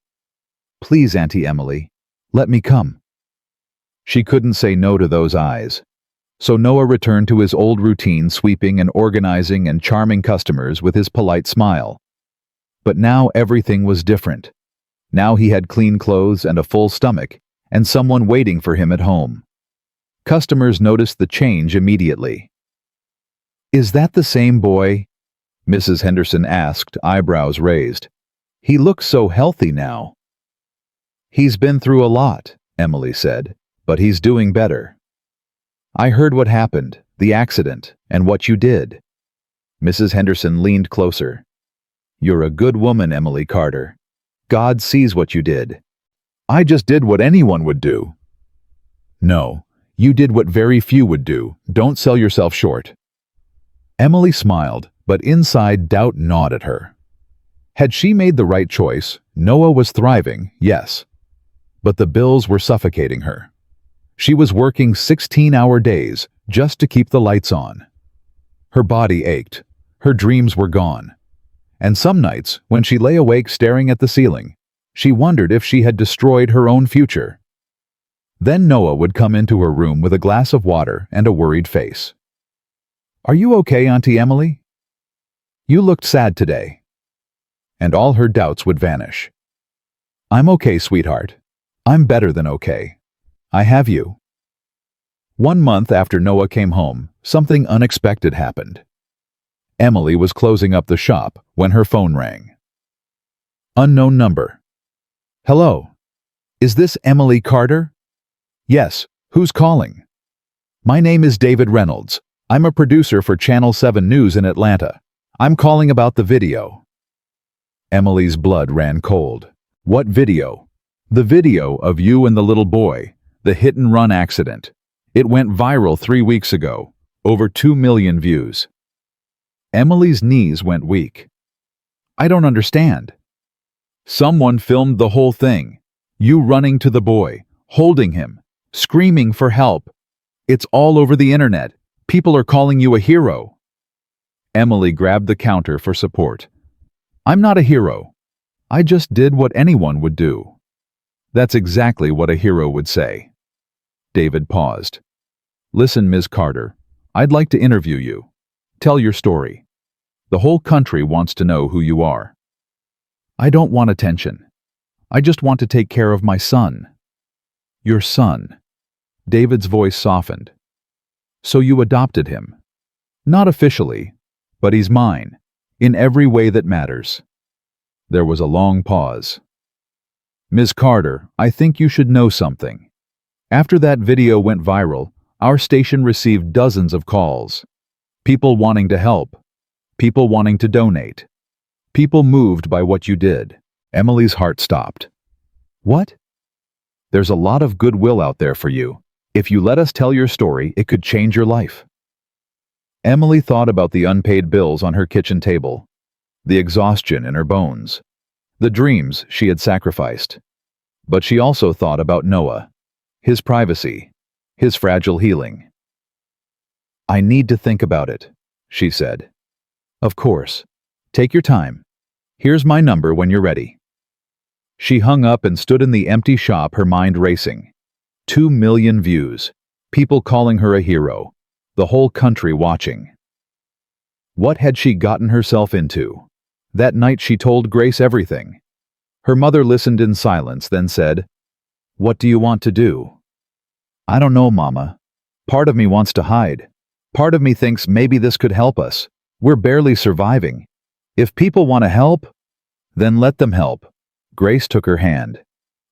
"Please, Auntie Emily, let me come." She couldn't say no to those eyes. So Noah returned to his old routine, sweeping and organizing and charming customers with his polite smile. But now everything was different. Now he had clean clothes and a full stomach, and someone waiting for him at home. Customers noticed the change immediately. "Is that the same boy?" Mrs. Henderson asked, eyebrows raised. "He looks so healthy now." "He's been through a lot," Emily said, "but he's doing better." "I heard what happened, the accident, and what you did." Mrs. Henderson leaned closer. "You're a good woman, Emily Carter. God sees what you did." "I just did what anyone would do." "No, you did what very few would do. Don't sell yourself short." Emily smiled, but inside doubt gnawed at her. Had she made the right choice? Noah was thriving, yes. But the bills were suffocating her. She was working 16-hour days just to keep the lights on. Her body ached. Her dreams were gone. And some nights, when she lay awake staring at the ceiling, she wondered if she had destroyed her own future. Then Noah would come into her room with a glass of water and a worried face. "Are you okay, Auntie Emily? You looked sad today." And all her doubts would vanish. "I'm okay, sweetheart. I'm better than okay. I have you." 1 month after Noah came home, something unexpected happened. Emily was closing up the shop when her phone rang. Unknown number. "Hello. Is this Emily Carter?" "Yes. Who's calling?" "My name is David Reynolds. I'm a producer for Channel 7 News in Atlanta. I'm calling about the video." Emily's blood ran cold. "What video?" "The video of you and the little boy. The hit-and-run accident. It went viral 3 weeks ago. Over 2 million views." Emily's knees went weak. "I don't understand." "Someone filmed the whole thing. You running to the boy, holding him, screaming for help. It's all over the internet. People are calling you a hero." Emily grabbed the counter for support. "I'm not a hero. I just did what anyone would do." "That's exactly what a hero would say." David paused. "Listen, Ms. Carter, I'd like to interview you. Tell your story. The whole country wants to know who you are." "I don't want attention. I just want to take care of my son." "Your son?" David's voice softened. "So you adopted him?" "Not officially, but he's mine, in every way that matters." There was a long pause. "Ms. Carter, I think you should know something. After that video went viral, our station received dozens of calls. People wanting to help. People wanting to donate. People moved by what you did." Emily's heart stopped. "What?" "There's a lot of goodwill out there for you. If you let us tell your story, it could change your life." Emily thought about the unpaid bills on her kitchen table, the exhaustion in her bones, the dreams she had sacrificed. But she also thought about Noah, his privacy, his fragile healing. "I need to think about it," she said. "Of course. Take your time. Here's my number when you're ready." She hung up and stood in the empty shop, her mind racing. 2 million views, people calling her a hero, the whole country watching. What had she gotten herself into? That night she told Grace everything. Her mother listened in silence, then said, "What do you want to do?" "I don't know, Mama. Part of me wants to hide. Part of me thinks maybe this could help us. We're barely surviving. If people want to help, then let them help." Grace took her hand.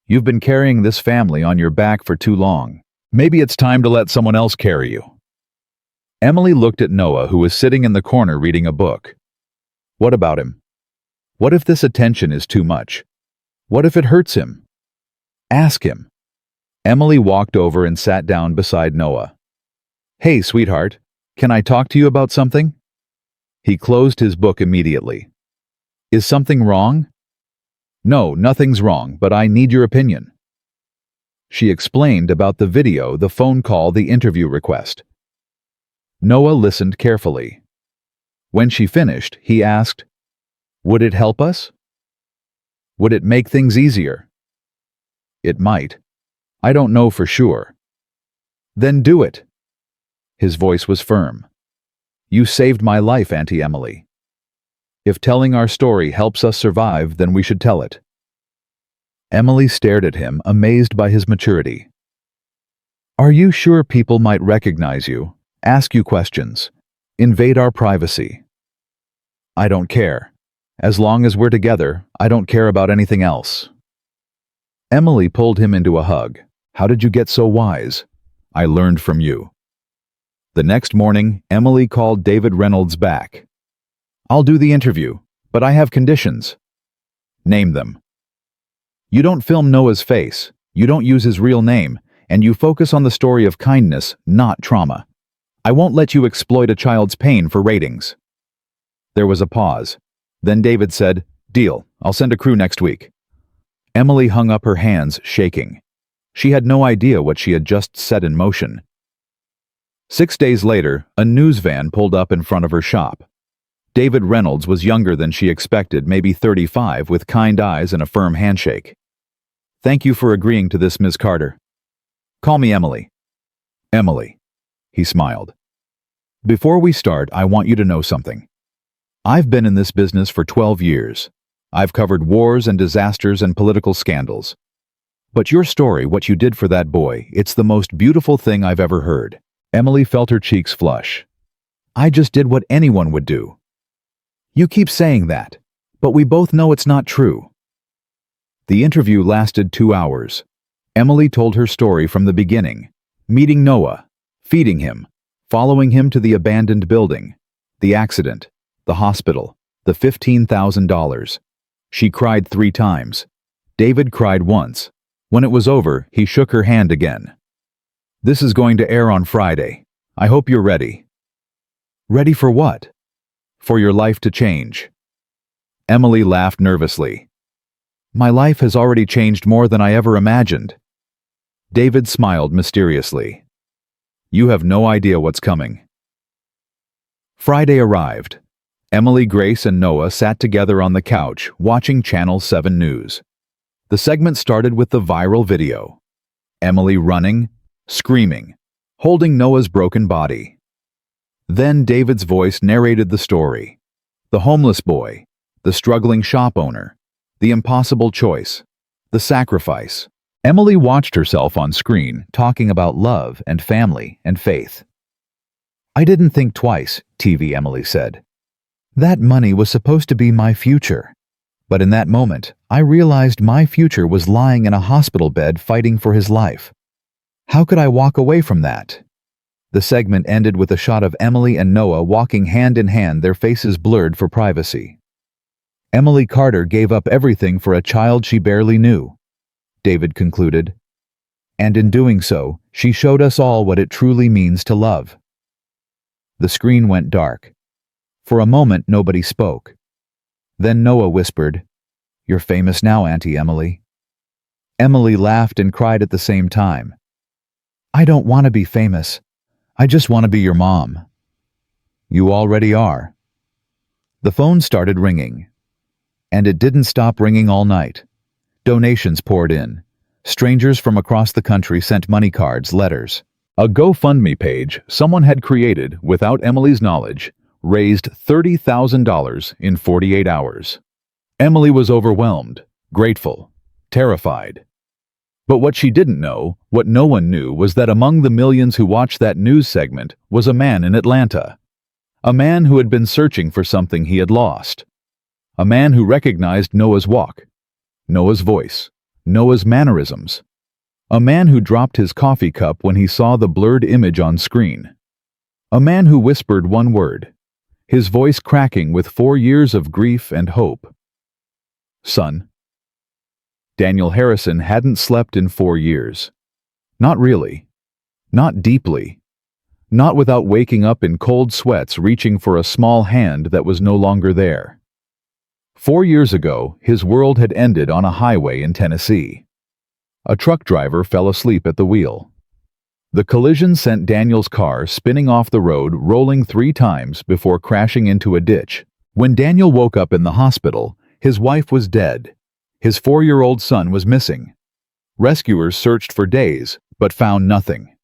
"You've been carrying this family on your back for too long. Maybe it's time to let someone else carry you." Emily looked at Noah, who was sitting in the corner reading a book. What about him? What if this attention is too much? What if it hurts him? Ask him. Emily walked over and sat down beside Noah. "Hey, sweetheart, can I talk to you about something?" He closed his book immediately. Is something wrong? No, nothing's wrong, but I need your opinion. She explained about the video, the phone call, the interview request. Noah listened carefully. When she finished, he asked, "Would it help us? Would it make things easier?" "It might. I don't know for sure." "Then do it." His voice was firm. "You saved my life, Auntie Emily. If telling our story helps us survive, then we should tell it." Emily stared at him, amazed by his maturity. "Are you sure people might recognize you, ask you questions, invade our privacy?" "I don't care. As long as we're together, I don't care about anything else." Emily pulled him into a hug. "How did you get so wise?" "I learned from you." The next morning, Emily called David Reynolds back. "I'll do the interview, but I have conditions." "Name them." "You don't film Noah's face, you don't use his real name, and you focus on the story of kindness, not trauma. I won't let you exploit a child's pain for ratings." There was a pause. Then David said, "Deal, I'll send a crew next week." Emily hung up her hands, shaking. She had no idea what she had just set in motion. 6 days later, a news van pulled up in front of her shop. David Reynolds was younger than she expected, maybe 35, with kind eyes and a firm handshake. "Thank you for agreeing to this, Ms. Carter. Call me Emily." "Emily." He smiled. "Before we start, I want you to know something. I've been in this business for 12 years. I've covered wars and disasters and political scandals. But your story, what you did for that boy, it's the most beautiful thing I've ever heard." Emily felt her cheeks flush. "I just did what anyone would do." "You keep saying that, but we both know it's not true." The interview lasted 2 hours. Emily told her story from the beginning, meeting Noah, feeding him, following him to the abandoned building, the accident, the hospital, the $15,000. She cried 3 times. David cried once. When it was over, he shook her hand again. "This is going to air on Friday. I hope you're ready." "Ready for what?" "For your life to change." Emily laughed nervously. "My life has already changed more than I ever imagined." David smiled mysteriously. "You have no idea what's coming." Friday arrived. Emily, Grace, and Noah sat together on the couch, watching Channel 7 News. The segment started with the viral video. Emily running, screaming, holding Noah's broken body. Then David's voice narrated the story. The homeless boy, the struggling shop owner, the impossible choice, the sacrifice. Emily watched herself on screen, talking about love and family and faith. "I didn't think twice," TV Emily said. "That money was supposed to be my future. But in that moment, I realized my future was lying in a hospital bed fighting for his life. How could I walk away from that?" The segment ended with a shot of Emily and Noah walking hand in hand, their faces blurred for privacy. "Emily Carter gave up everything for a child she barely knew," David concluded. "And in doing so, she showed us all what it truly means to love." The screen went dark. For a moment, nobody spoke. Then Noah whispered, "You're famous now, Auntie Emily." Emily laughed and cried at the same time. "I don't want to be famous. I just want to be your mom." "You already are." The phone started ringing. And it didn't stop ringing all night. Donations poured in. Strangers from across the country sent money cards, letters. A GoFundMe page someone had created without Emily's knowledge raised $30,000 in 48 hours. Emily was overwhelmed, grateful, terrified. But what she didn't know, what no one knew, was that among the millions who watched that news segment was a man in Atlanta. A man who had been searching for something he had lost. A man who recognized Noah's walk, Noah's voice, Noah's mannerisms. A man who dropped his coffee cup when he saw the blurred image on screen. A man who whispered one word, his voice cracking with 4 years of grief and hope. "Son." Daniel Harrison hadn't slept in 4 years. Not really. Not deeply. Not without waking up in cold sweats reaching for a small hand that was no longer there. 4 years ago, his world had ended on a highway in Tennessee. A truck driver fell asleep at the wheel. The collision sent Daniel's car spinning off the road, rolling 3 times before crashing into a ditch. When Daniel woke up in the hospital, his wife was dead. His 4-year-old son was missing. Rescuers searched for days, but found nothing.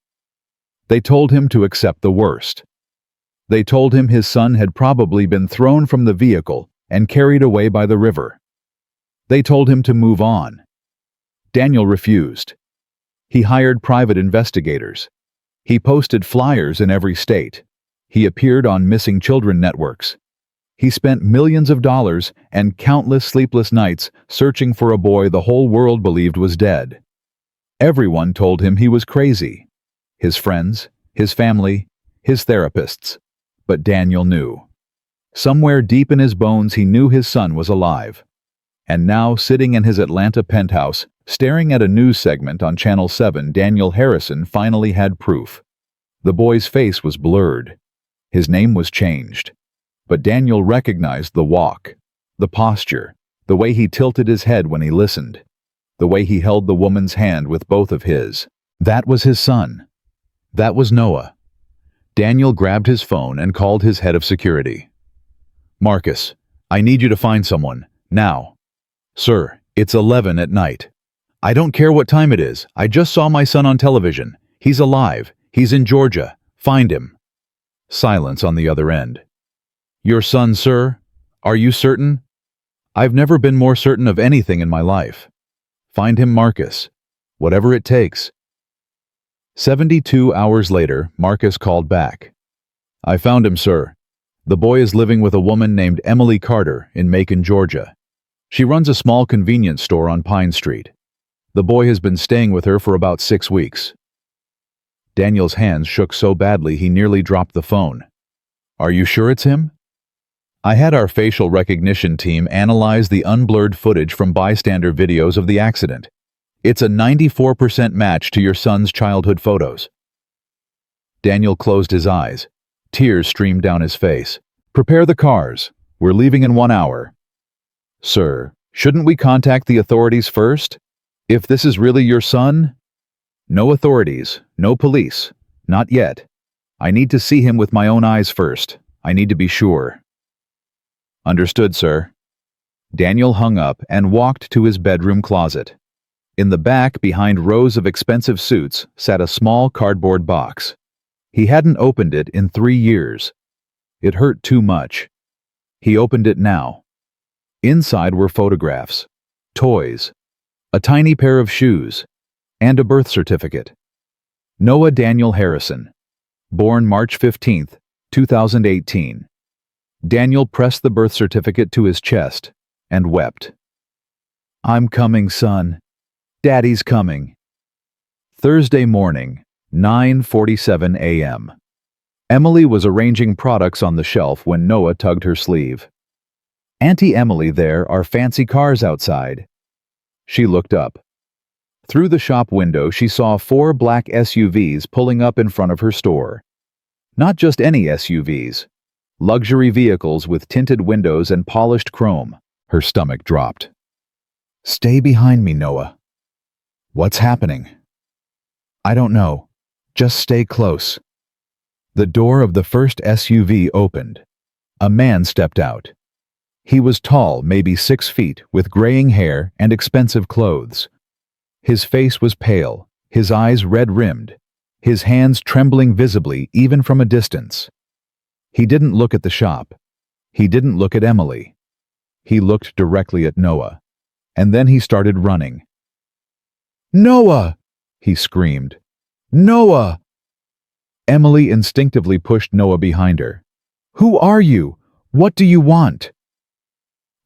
They told him to accept the worst. They told him his son had probably been thrown from the vehicle and carried away by the river. They told him to move on. Daniel refused. He hired private investigators. He posted flyers in every state. He appeared on missing children networks. He spent millions of dollars and countless sleepless nights searching for a boy the whole world believed was dead. Everyone told him he was crazy. His friends, his family, his therapists. But Daniel knew. Somewhere deep in his bones he knew his son was alive. And now, sitting in his Atlanta penthouse, staring at a news segment on Channel 7, Daniel Harrison finally had proof. The boy's face was blurred. His name was changed. But Daniel recognized the walk, the posture, the way he tilted his head when he listened, the way he held the woman's hand with both of his. That was his son. That was Noah. Daniel grabbed his phone and called his head of security. "Marcus, I need you to find someone, now." "Sir, it's 11 at night. I don't care what time it is. I just saw my son on television. He's alive. He's in Georgia. Find him." Silence on the other end. "Your son, sir? Are you certain?" "I've never been more certain of anything in my life." "Find him, Marcus. Whatever it takes." 72 hours later, Marcus called back. "I found him, sir. The boy is living with a woman named Emily Carter in Macon, Georgia. She runs a small convenience store on Pine Street. The boy has been staying with her for about 6 weeks." Daniel's hands shook so badly he nearly dropped the phone. "Are you sure it's him?" "I had our facial recognition team analyze the unblurred footage from bystander videos of the accident. It's a 94% match to your son's childhood photos." Daniel closed his eyes. Tears streamed down his face. "Prepare the cars. We're leaving in 1 hour." "Sir, shouldn't we contact the authorities first? If this is really your son?" "No authorities, no police. Not yet. I need to see him with my own eyes first. I need to be sure." "Understood, sir." Daniel hung up and walked to his bedroom closet. In the back, behind rows of expensive suits, sat a small cardboard box. He hadn't opened it in 3 years. It hurt too much. He opened it now. Inside were photographs, toys, a tiny pair of shoes, and a birth certificate. Noah Daniel Harrison, born March 15, 2018. Daniel pressed the birth certificate to his chest and wept. "I'm coming, son. Daddy's coming." Thursday morning, 9:47 a.m. Emily was arranging products on the shelf when Noah tugged her sleeve. "Auntie Emily, there are fancy cars outside." She looked up. Through the shop window, she saw 4 black SUVs pulling up in front of her store. Not just any SUVs. Luxury vehicles with tinted windows and polished chrome. Her stomach dropped. "Stay behind me, Noah." "What's happening?" "I don't know. Just stay close." The door of the first SUV opened. A man stepped out. He was tall, maybe 6 feet, with graying hair and expensive clothes. His face was pale, his eyes red-rimmed, his hands trembling visibly even from a distance. He didn't look at the shop. He didn't look at Emily. He looked directly at Noah. And then he started running. "Noah!" he screamed. "Noah!" Emily instinctively pushed Noah behind her. "Who are you? What do you want?"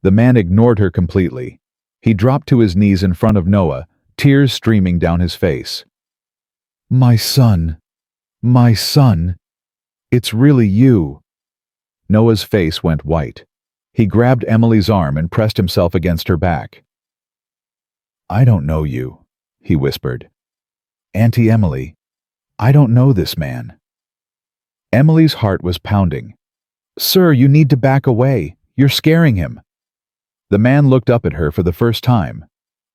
The man ignored her completely. He dropped to his knees in front of Noah, tears streaming down his face. My son. It's really you." Noah's face went white. He grabbed Emily's arm and pressed himself against her back. "I don't know you," he whispered. "Auntie Emily, I don't know this man." Emily's heart was pounding. "Sir, you need to back away. You're scaring him." The man looked up at her for the first time.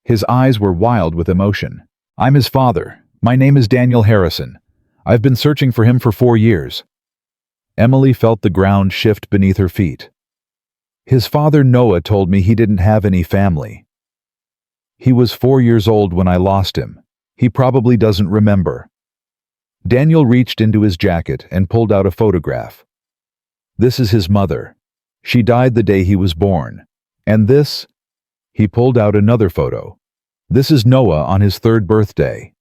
His eyes were wild with emotion. "I'm his father. My name is Daniel Harrison. I've been searching for him for 4 years." Emily felt the ground shift beneath her feet. "His father Noah told me he didn't have any family. He was 4 years old when I lost him. He probably doesn't remember." Daniel reached into his jacket and pulled out a photograph. "This is his mother. She died the day he was born. And this," he pulled out another photo. "This is Noah on his 3rd birthday."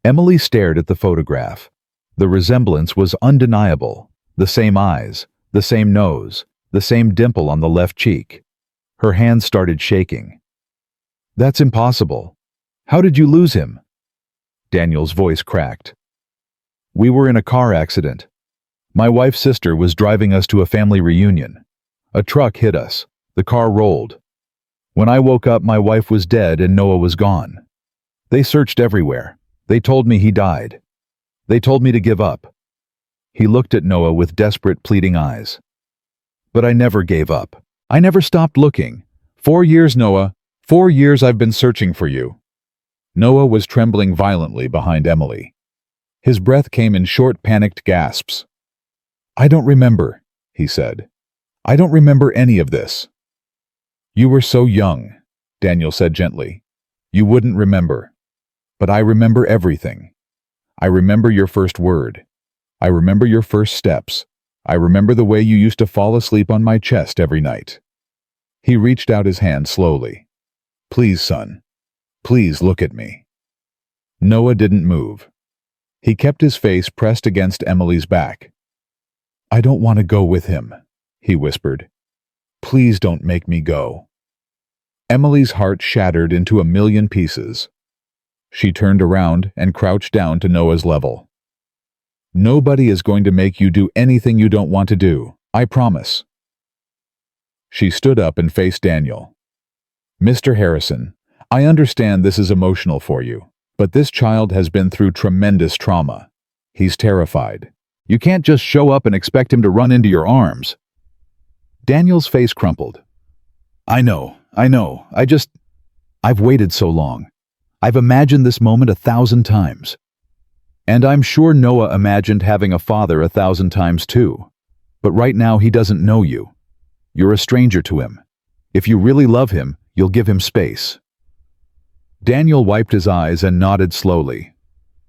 Emily stared at the photograph. The resemblance was undeniable. The same eyes, the same nose, the same dimple on the left cheek. Her hands started shaking. "That's impossible. How did you lose him?" Daniel's voice cracked. "We were in a car accident. My wife's sister was driving us to a family reunion. A truck hit us. The car rolled. When I woke up, my wife was dead and Noah was gone. They searched everywhere. They told me he died. They told me to give up." He looked at Noah with desperate, pleading eyes. "But I never gave up. I never stopped looking. 4 years, Noah. 4 years I've been searching for you." Noah was trembling violently behind Emily. His breath came in short, panicked gasps. "I don't remember," he said. "I don't remember any of this." "You were so young," Daniel said gently. "You wouldn't remember. But I remember everything. I remember your first word. I remember your first steps. I remember the way you used to fall asleep on my chest every night." He reached out his hand slowly. "Please, son. Please look at me." Noah didn't move. He kept his face pressed against Emily's back. "I don't want to go with him," he whispered. "Please don't make me go." Emily's heart shattered into a million pieces. She turned around and crouched down to Noah's level. "Nobody is going to make you do anything you don't want to do, I promise." She stood up and faced Daniel. "Mr. Harrison, I understand this is emotional for you, but this child has been through tremendous trauma. He's terrified. You can't just show up and expect him to run into your arms." Daniel's face crumpled. I know. I've waited so long. I've imagined this moment 1,000 times. And I'm sure Noah imagined having a father 1,000 times too. But right now he doesn't know you. You're a stranger to him. If you really love him, you'll give him space." Daniel wiped his eyes and nodded slowly.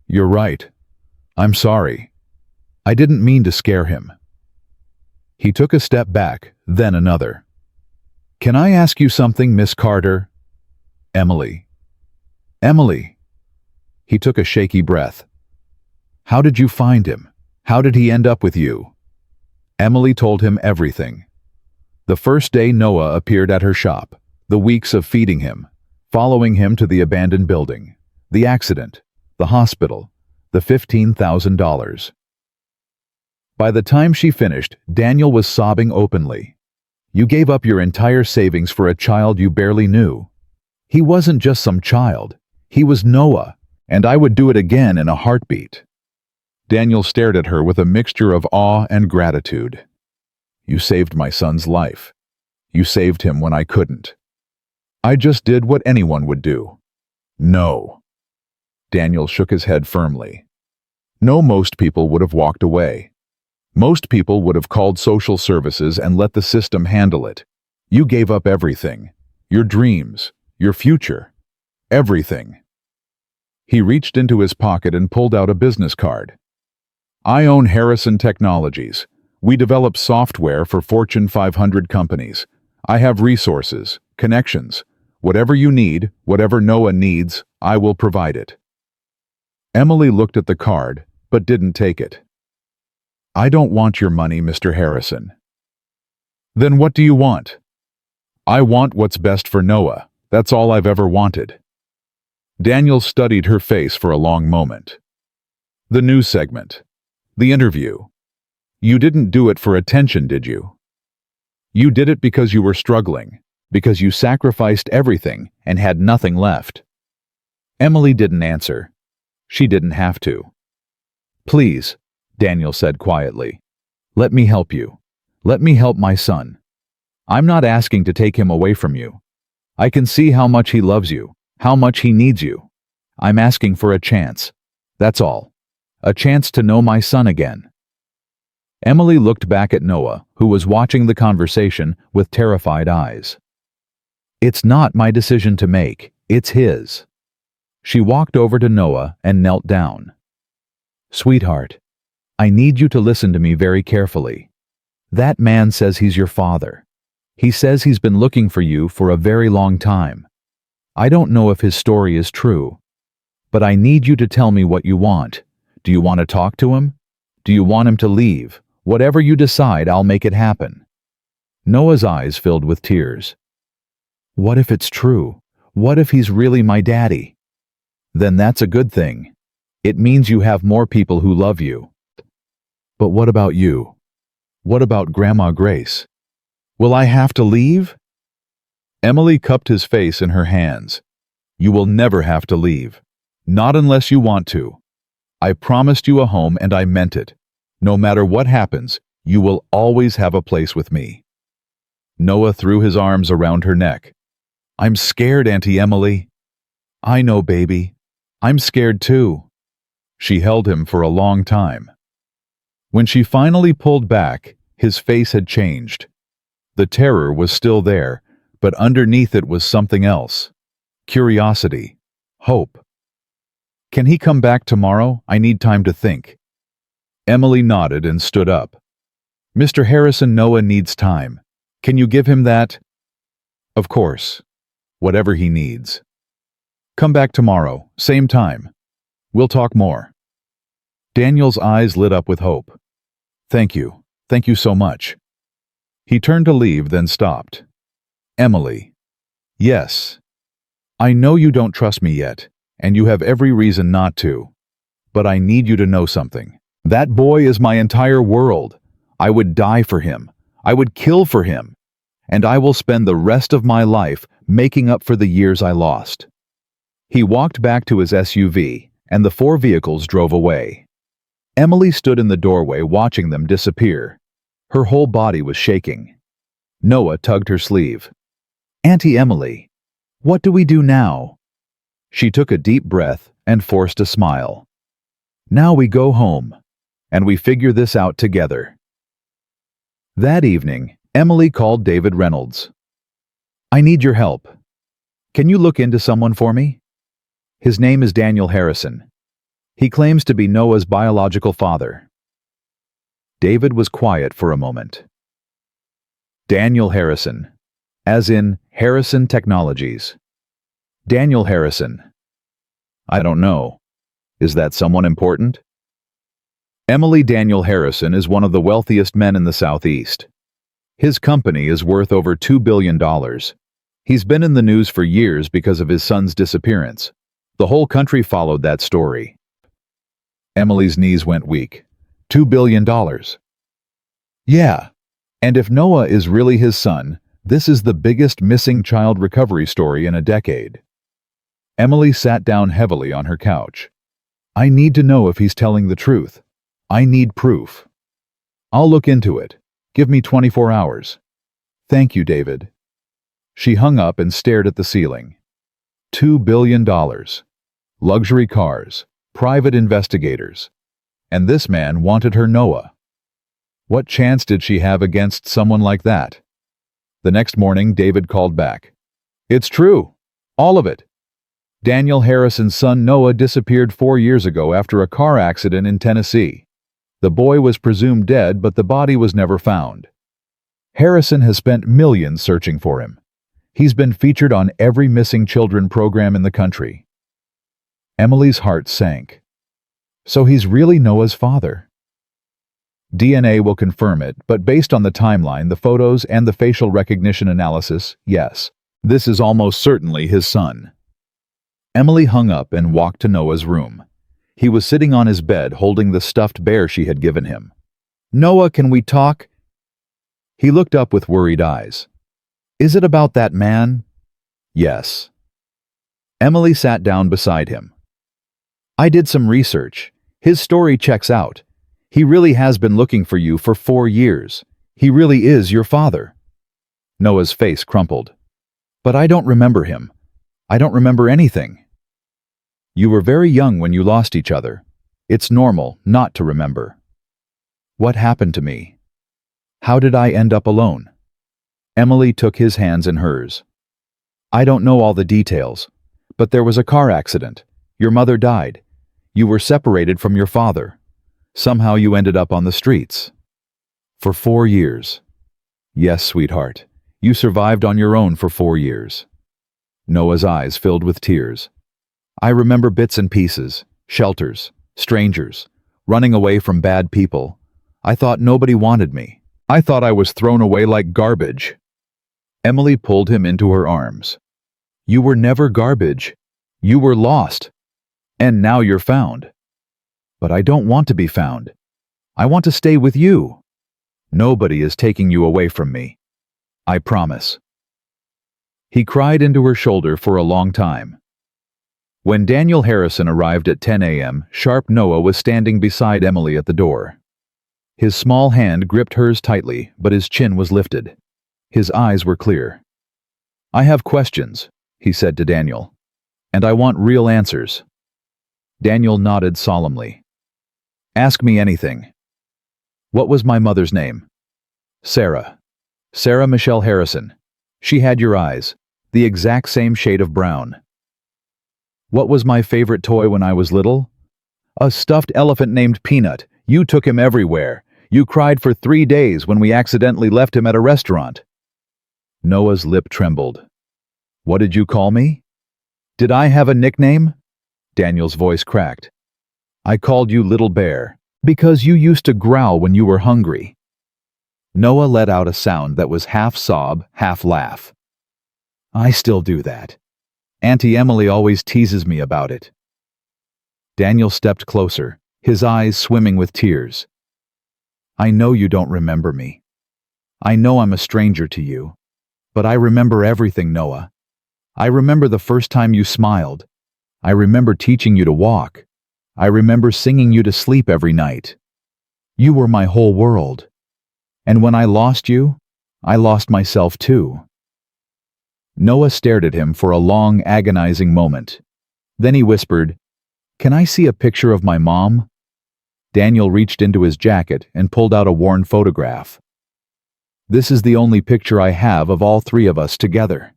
"You're right. I'm sorry. I didn't mean to scare him." He took a step back, then another. "Can I ask you something, Miss Carter?" "Emily." "Emily." He took a shaky breath. "How did you find him? How did he end up with you?" Emily told him everything. The first day Noah appeared at her shop, the weeks of feeding him, following him to the abandoned building, the accident, the hospital, the $15,000. By the time she finished, Daniel was sobbing openly. "You gave up your entire savings for a child you barely knew. He wasn't just some child. He was Noah, and I would do it again in a heartbeat." Daniel stared at her with a mixture of awe and gratitude. "You saved my son's life. You saved him when I couldn't. I just did what anyone would do." "No." Daniel shook his head firmly. "No, most people would have walked away. Most people would have called social services and let the system handle it. You gave up everything. Your dreams, your future, everything." He reached into his pocket and pulled out a business card. "I own Harrison Technologies. We develop software for Fortune 500 companies. I have resources, connections. Whatever you need, whatever Noah needs, I will provide it." Emily looked at the card, but didn't take it. "I don't want your money, Mr. Harrison." "Then what do you want?" "I want what's best for Noah. That's all I've ever wanted." Daniel studied her face for a long moment. "The news segment. The interview. You didn't do it for attention, did you? You did it because you were struggling, because you sacrificed everything and had nothing left." Emily didn't answer. She didn't have to. "Please," Daniel said quietly, "let me help you. Let me help my son. I'm not asking to take him away from you. I can see how much he loves you, how much he needs you. I'm asking for a chance. That's all. A chance to know my son again." Emily looked back at Noah, who was watching the conversation with terrified eyes. "It's not my decision to make, it's his." She walked over to Noah and knelt down. "Sweetheart, I need you to listen to me very carefully. That man says he's your father. He says he's been looking for you for a very long time. I don't know if his story is true, but I need you to tell me what you want. Do you want to talk to him? Do you want him to leave? Whatever you decide, I'll make it happen." Noah's eyes filled with tears. "What if it's true? What if he's really my daddy?" "Then that's a good thing. It means you have more people who love you." "But what about you? What about Grandma Grace? Will I have to leave?" Emily cupped his face in her hands. "You will never have to leave. Not unless you want to. I promised you a home and I meant it. No matter what happens, you will always have a place with me." Noah threw his arms around her neck. "I'm scared, Auntie Emily." "I know, baby. I'm scared too." She held him for a long time. When she finally pulled back, his face had changed. The terror was still there, but underneath it was something else. Curiosity. Hope. "Can he come back tomorrow? I need time to think." Emily nodded and stood up. "Mr. Harrison, Noah needs time. Can you give him that?" "Of course. Whatever he needs. Come back tomorrow, same time. We'll talk more." Daniel's eyes lit up with hope. "Thank you. Thank you so much." He turned to leave, then stopped. "Emily." "Yes. I know you don't trust me yet, and you have every reason not to. But I need you to know something. That boy is my entire world. I would die for him. I would kill for him. And I will spend the rest of my life making up for the years I lost." He walked back to his SUV, and the 4 vehicles drove away. Emily stood in the doorway watching them disappear. Her whole body was shaking. Noah tugged her sleeve. "Auntie Emily, what do we do now?" She took a deep breath and forced a smile. "Now we go home, and we figure this out together." That evening, Emily called David Reynolds. "I need your help. Can you look into someone for me? His name is Daniel Harrison. He claims to be Noah's biological father." David was quiet for a moment. "Daniel Harrison, as in Harrison Technologies." "Daniel Harrison. I don't know. Is that someone important?" Emily, Daniel Harrison is one of the wealthiest men in the Southeast. His company is worth over $2 billion. He's been in the news for years because of his son's disappearance. The whole country followed that story. Emily's knees went weak. $2 billion. Yeah. And if Noah is really his son, this is the biggest missing child recovery story in a decade. Emily sat down heavily on her couch. "I need to know if he's telling the truth. I need proof. I'll look into it. Give me 24 hours. Thank you, David." She hung up and stared at the ceiling. $2 billion. Luxury cars. Private investigators. And this man wanted her Noah. What chance did she have against someone like that? The next morning, David called back. "It's true. All of it. Daniel Harrison's son Noah disappeared 4 years ago after a car accident in Tennessee. The boy was presumed dead, but the body was never found. Harrison has spent millions searching for him. He's been featured on every missing children program in the country." Emily's heart sank. So he's really Noah's father. DNA will confirm it, but based on the timeline, the photos, and the facial recognition analysis, yes, this is almost certainly his son. Emily hung up and walked to Noah's room. He was sitting on his bed holding the stuffed bear she had given him. "Noah, can we talk?" He looked up with worried eyes. "Is it about that man?" "Yes." Emily sat down beside him. "I did some research. His story checks out. He really has been looking for you for 4 years. He really is your father." Noah's face crumpled. But I don't remember him. I don't remember anything. You were very young when you lost each other. It's normal not to remember. What happened to me? How did I end up alone? Emily took his hands in hers. I don't know all the details, but there was a car accident. Your mother died. You were separated from your father. Somehow you ended up on the streets. For 4 years. Yes, sweetheart. You survived on your own for 4 years. Noah's eyes filled with tears. I remember bits and pieces, shelters, strangers, running away from bad people. I thought nobody wanted me. I thought I was thrown away like garbage. Emily pulled him into her arms. You were never garbage. You were lost. And now you're found. But I don't want to be found. I want to stay with you. Nobody is taking you away from me. I promise. He cried into her shoulder for a long time. When Daniel Harrison arrived at 10 a.m., sharp Noah was standing beside Emily at the door. His small hand gripped hers tightly, but his chin was lifted. His eyes were clear. I have questions, he said to Daniel, and I want real answers. Daniel nodded solemnly. Ask me anything. What was my mother's name? Sarah. Sarah Michelle Harrison. She had your eyes, the exact same shade of brown. What was my favorite toy when I was little? A stuffed elephant named Peanut. You took him everywhere. You cried for 3 days when we accidentally left him at a restaurant. Noah's lip trembled. What did you call me? Did I have a nickname? Daniel's voice cracked. I called you Little Bear, because you used to growl when you were hungry. Noah let out a sound that was half sob, half laugh. I still do that. Auntie Emily always teases me about it. Daniel stepped closer, his eyes swimming with tears. I know you don't remember me. I know I'm a stranger to you. But I remember everything, Noah. I remember the first time you smiled. I remember teaching you to walk. I remember singing you to sleep every night. You were my whole world. And when I lost you, I lost myself too. Noah stared at him for a long, agonizing moment. Then he whispered, Can I see a picture of my mom? Daniel reached into his jacket and pulled out a worn photograph. This is the only picture I have of all 3 of us together.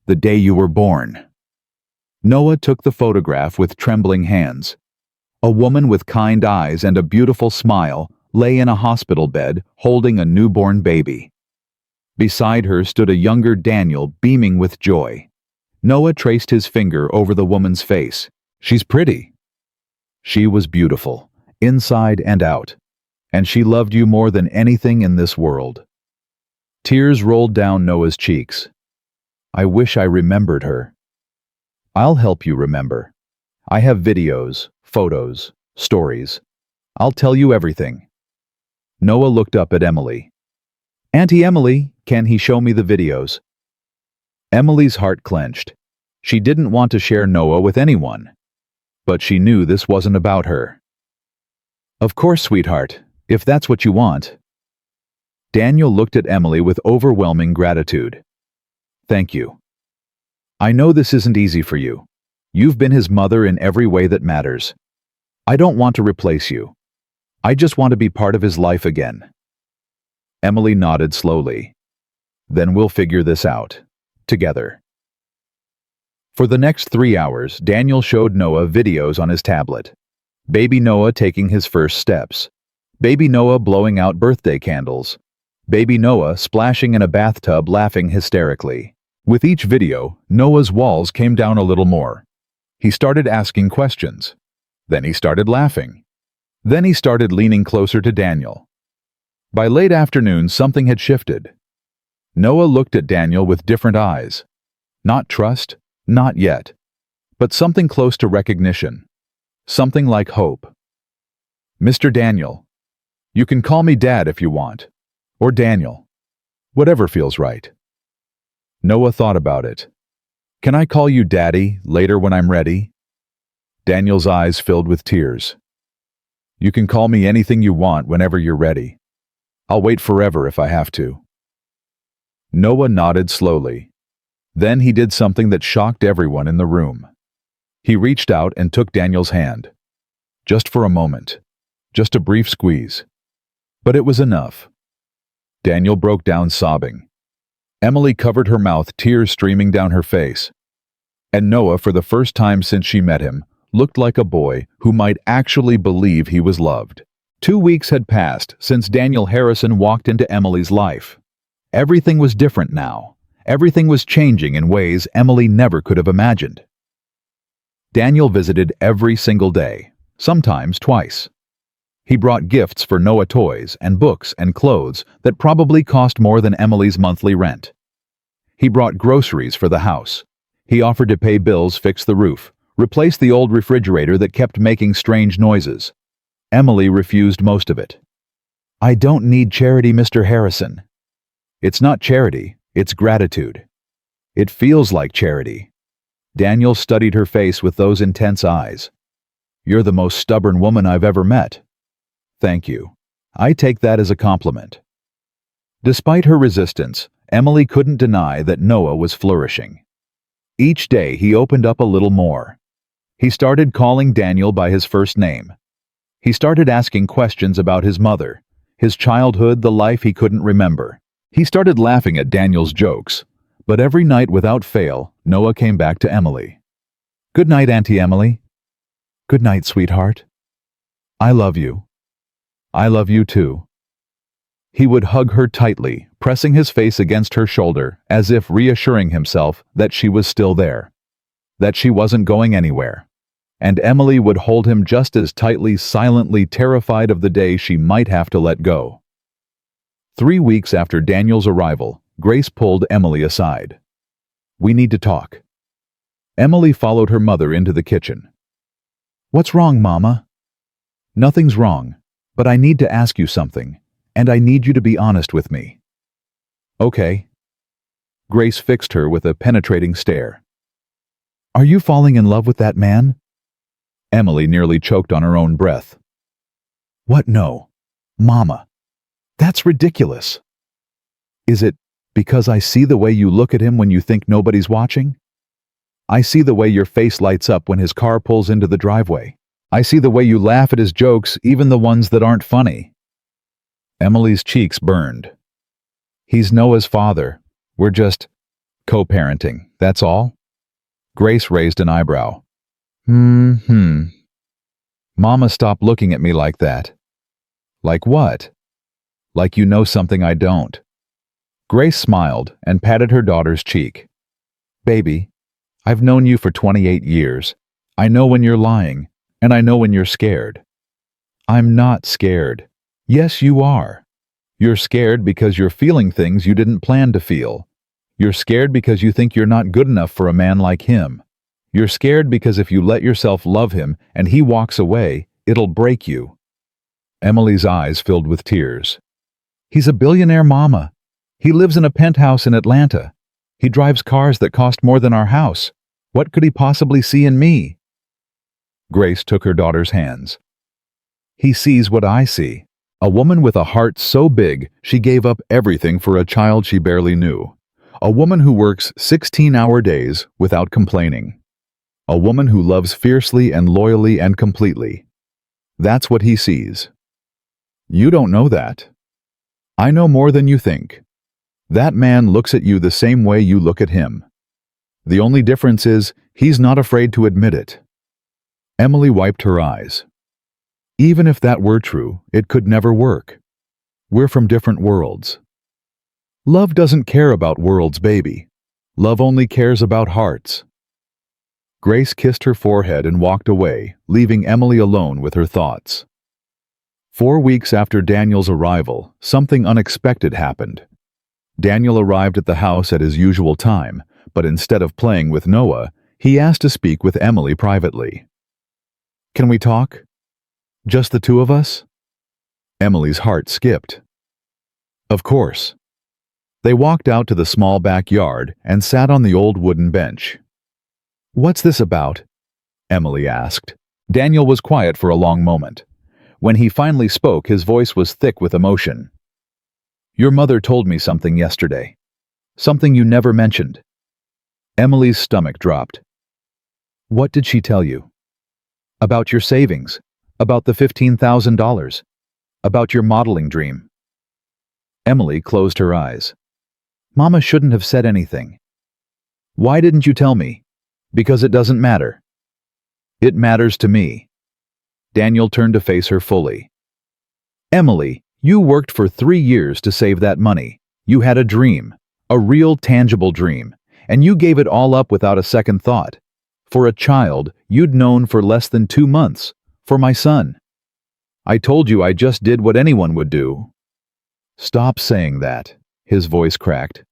The day you were born. Noah took the photograph with trembling hands. A woman with kind eyes and a beautiful smile lay in a hospital bed holding a newborn baby. Beside her stood a younger Daniel beaming with joy. Noah traced his finger over the woman's face. She's pretty. She was beautiful, inside and out, and she loved you more than anything in this world. Tears rolled down Noah's cheeks. I wish I remembered her. I'll help you remember. I have videos, photos, stories. I'll tell you everything. Noah looked up at Emily. Auntie Emily, can he show me the videos? Emily's heart clenched. She didn't want to share Noah with anyone. But she knew this wasn't about her. Of course, sweetheart, if that's what you want. Daniel looked at Emily with overwhelming gratitude. Thank you. I know this isn't easy for you. You've been his mother in every way that matters. I don't want to replace you. I just want to be part of his life again. Emily nodded slowly. Then we'll figure this out. Together. For the next 3 hours, Daniel showed Noah videos on his tablet. Baby Noah taking his first steps. Baby Noah blowing out birthday candles. Baby Noah splashing in a bathtub laughing hysterically. With each video, Noah's walls came down a little more. He started asking questions. Then he started laughing. Then he started leaning closer to Daniel. By late afternoon, something had shifted. Noah looked at Daniel with different eyes. Not trust, not yet, but something close to recognition. Something like hope. Mr. Daniel. You can call me Dad if you want. Or Daniel. Whatever feels right. Noah thought about it. Can I call you Daddy later when I'm ready? Daniel's eyes filled with tears. You can call me anything you want whenever you're ready. I'll wait forever if I have to. Noah nodded slowly. Then he did something that shocked everyone in the room. He reached out and took Daniel's hand. Just for a moment. Just a brief squeeze. But it was enough. Daniel broke down sobbing. Emily covered her mouth, tears streaming down her face. And Noah, for the first time since she met him, looked like a boy who might actually believe he was loved. 2 weeks had passed since Daniel Harrison walked into Emily's life. Everything was different now. Everything was changing in ways Emily never could have imagined. Daniel visited every single day, sometimes twice. He brought gifts for Noah, toys and books and clothes that probably cost more than Emily's monthly rent. He brought groceries for the house. He offered to pay bills, fix the roof, replace the old refrigerator that kept making strange noises. Emily refused most of it. "I don't need charity, Mr. Harrison." "It's not charity, it's gratitude." "It feels like charity." Daniel studied her face with those intense eyes. "You're the most stubborn woman I've ever met." "Thank you. I take that as a compliment." Despite her resistance, Emily couldn't deny that Noah was flourishing. Each day he opened up a little more. He started calling Daniel by his first name. He started asking questions about his mother, his childhood, the life he couldn't remember. He started laughing at Daniel's jokes, but every night without fail, Noah came back to Emily. "Good night, Auntie Emily." "Good night, sweetheart." "I love you." "I love you too." He would hug her tightly, pressing his face against her shoulder, as if reassuring himself that she was still there, that she wasn't going anywhere. And Emily would hold him just as tightly, silently terrified of the day she might have to let go. 3 weeks after Daniel's arrival, Grace pulled Emily aside. "We need to talk." Emily followed her mother into the kitchen. "What's wrong, Mama?" "Nothing's wrong, but I need to ask you something, and I need you to be honest with me." "Okay." Grace fixed her with a penetrating stare. "Are you falling in love with that man?" Emily nearly choked on her own breath. "What? No. Mama. That's ridiculous." "Is it because I see the way you look at him when you think nobody's watching? I see the way your face lights up when his car pulls into the driveway. I see the way you laugh at his jokes, even the ones that aren't funny." Emily's cheeks burned. "He's Noah's father. We're just co-parenting, that's all?" Grace raised an eyebrow. Mama, stop looking at me like that." "Like what?" "Like you know something I don't." Grace smiled and patted her daughter's cheek. "Baby, I've known you for 28 years. I know when you're lying, and I know when you're scared." "I'm not scared." "Yes, you are. You're scared because you're feeling things you didn't plan to feel. You're scared because you think you're not good enough for a man like him. You're scared because if you let yourself love him and he walks away, it'll break you." Emily's eyes filled with tears. "He's a billionaire, Mama. He lives in a penthouse in Atlanta. He drives cars that cost more than our house. What could he possibly see in me?" Grace took her daughter's hands. "He sees what I see. A woman with a heart so big she gave up everything for a child she barely knew. A woman who works 16-hour days without complaining. A woman who loves fiercely and loyally and completely. That's what he sees. You don't know that. I know more than you think. That man looks at you the same way you look at him. The only difference is he's not afraid to admit it." Emily wiped her eyes. "Even if that were true, it could never work. We're from different worlds. Love doesn't care about worlds, baby. Love only cares about hearts." Grace kissed her forehead and walked away, leaving Emily alone with her thoughts. 4 weeks after Daniel's arrival, something unexpected happened. Daniel arrived at the house at his usual time, but instead of playing with Noah, he asked to speak with Emily privately. "Can we talk? Just the two of us?" Emily's heart skipped. "Of course." They walked out to the small backyard and sat on the old wooden bench. "What's this about?" Emily asked. Daniel was quiet for a long moment. When he finally spoke, his voice was thick with emotion. "Your mother told me something yesterday. Something you never mentioned. Emily's stomach dropped. What did she tell you? About your savings? About the $15,000? About your modeling dream? Emily closed her eyes. Mama shouldn't have said anything. Why didn't you tell me? Because it doesn't matter. It matters to me. Daniel turned to face her fully. Emily, you worked for 3 years to save that money. You had a dream, a real tangible dream, and you gave it all up without a second thought. For a child you'd known for less than 2 months, for my son. I told you I just did what anyone would do. Stop saying that, his voice cracked.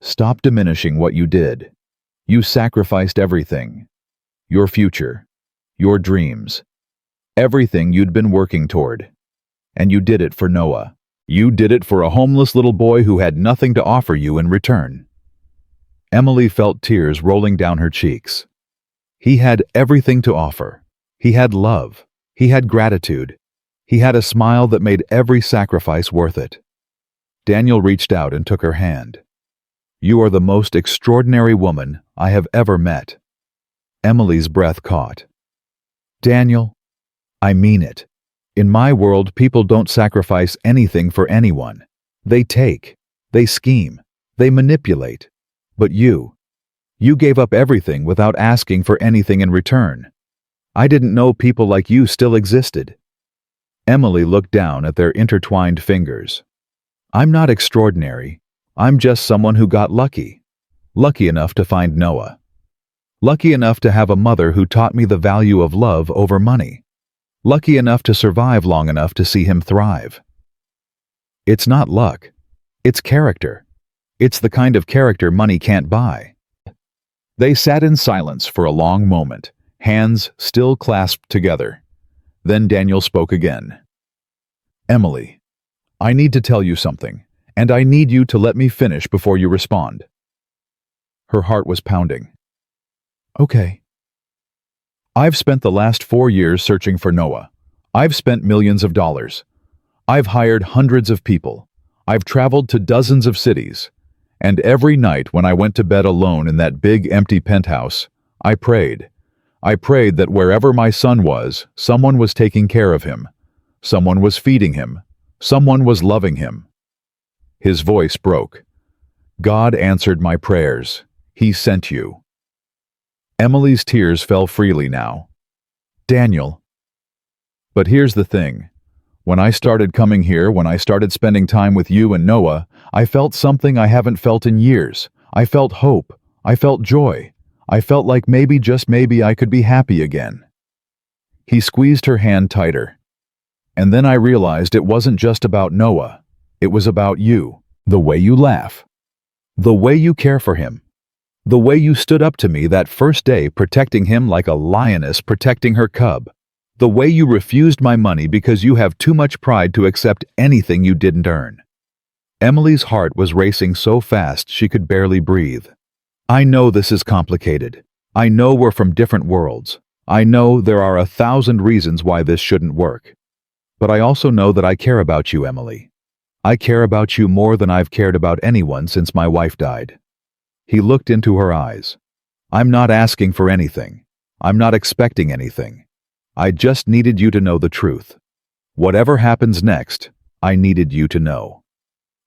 Stop diminishing what you did. You sacrificed everything. Your future, your dreams, everything you'd been working toward. And you did it for Noah. You did it for a homeless little boy who had nothing to offer you in return. Emily felt tears rolling down her cheeks. He had everything to offer. He had love. He had gratitude. He had a smile that made every sacrifice worth it. Daniel reached out and took her hand. You are the most extraordinary woman I have ever met. Emily's breath caught. Daniel, I mean it. In my world, people don't sacrifice anything for anyone. They take, they scheme, they manipulate. But you gave up everything without asking for anything in return. I didn't know people like you still existed. Emily looked down at their intertwined fingers. I'm not extraordinary. I'm just someone who got lucky. Lucky enough to find Noah. Lucky enough to have a mother who taught me the value of love over money. Lucky enough to survive long enough to see him thrive. It's not luck. It's character. It's the kind of character money can't buy. They sat in silence for a long moment, hands still clasped together. Then Daniel spoke again. Emily, I need to tell you something, and I need you to let me finish before you respond. Her heart was pounding. Okay. I've spent the last 4 years searching for Noah. I've spent millions of dollars. I've hired hundreds of people. I've traveled to dozens of cities. And every night when I went to bed alone in that big empty penthouse, I prayed. I prayed that wherever my son was, someone was taking care of him. Someone was feeding him. Someone was loving him. His voice broke. God answered my prayers. He sent you. Emily's tears fell freely now. Daniel. But here's the thing. When I started coming here, when I started spending time with you and Noah, I felt something I haven't felt in years. I felt hope. I felt joy. I felt like maybe, just maybe, I could be happy again. He squeezed her hand tighter. And then I realized it wasn't just about Noah. It was about you. The way you laugh. The way you care for him. The way you stood up to me that first day, protecting him like a lioness protecting her cub. The way you refused my money because you have too much pride to accept anything you didn't earn. Emily's heart was racing so fast she could barely breathe. I know this is complicated. I know we're from different worlds. I know there are 1,000 reasons why this shouldn't work. But I also know that I care about you, Emily. I care about you more than I've cared about anyone since my wife died. He looked into her eyes. I'm not asking for anything. I'm not expecting anything. I just needed you to know the truth. Whatever happens next, I needed you to know.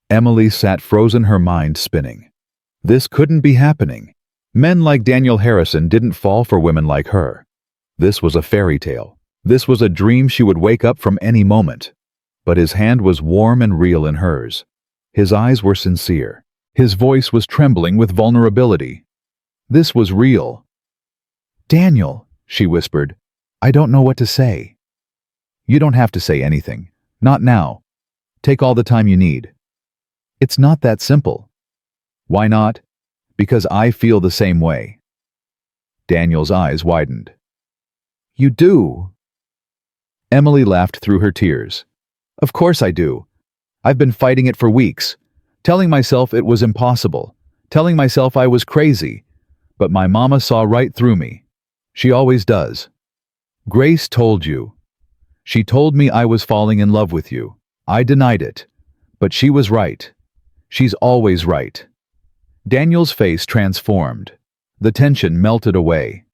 Emily sat frozen, her mind spinning. This couldn't be happening. Men like Daniel Harrison didn't fall for women like her. This was a fairy tale. This was a dream she would wake up from any moment. But his hand was warm and real in hers. His eyes were sincere. His voice was trembling with vulnerability. This was real. Daniel, she whispered, I don't know what to say. You don't have to say anything. Not now. Take all the time you need. It's not that simple. Why not? Because I feel the same way. Daniel's eyes widened. You do? Emily laughed through her tears. Of course I do. I've been fighting it for weeks, telling myself it was impossible, telling myself I was crazy, but my mama saw right through me. She always does. Grace told you. She told me I was falling in love with you. I denied it, but she was right. She's always right. Daniel's face transformed. The tension melted away.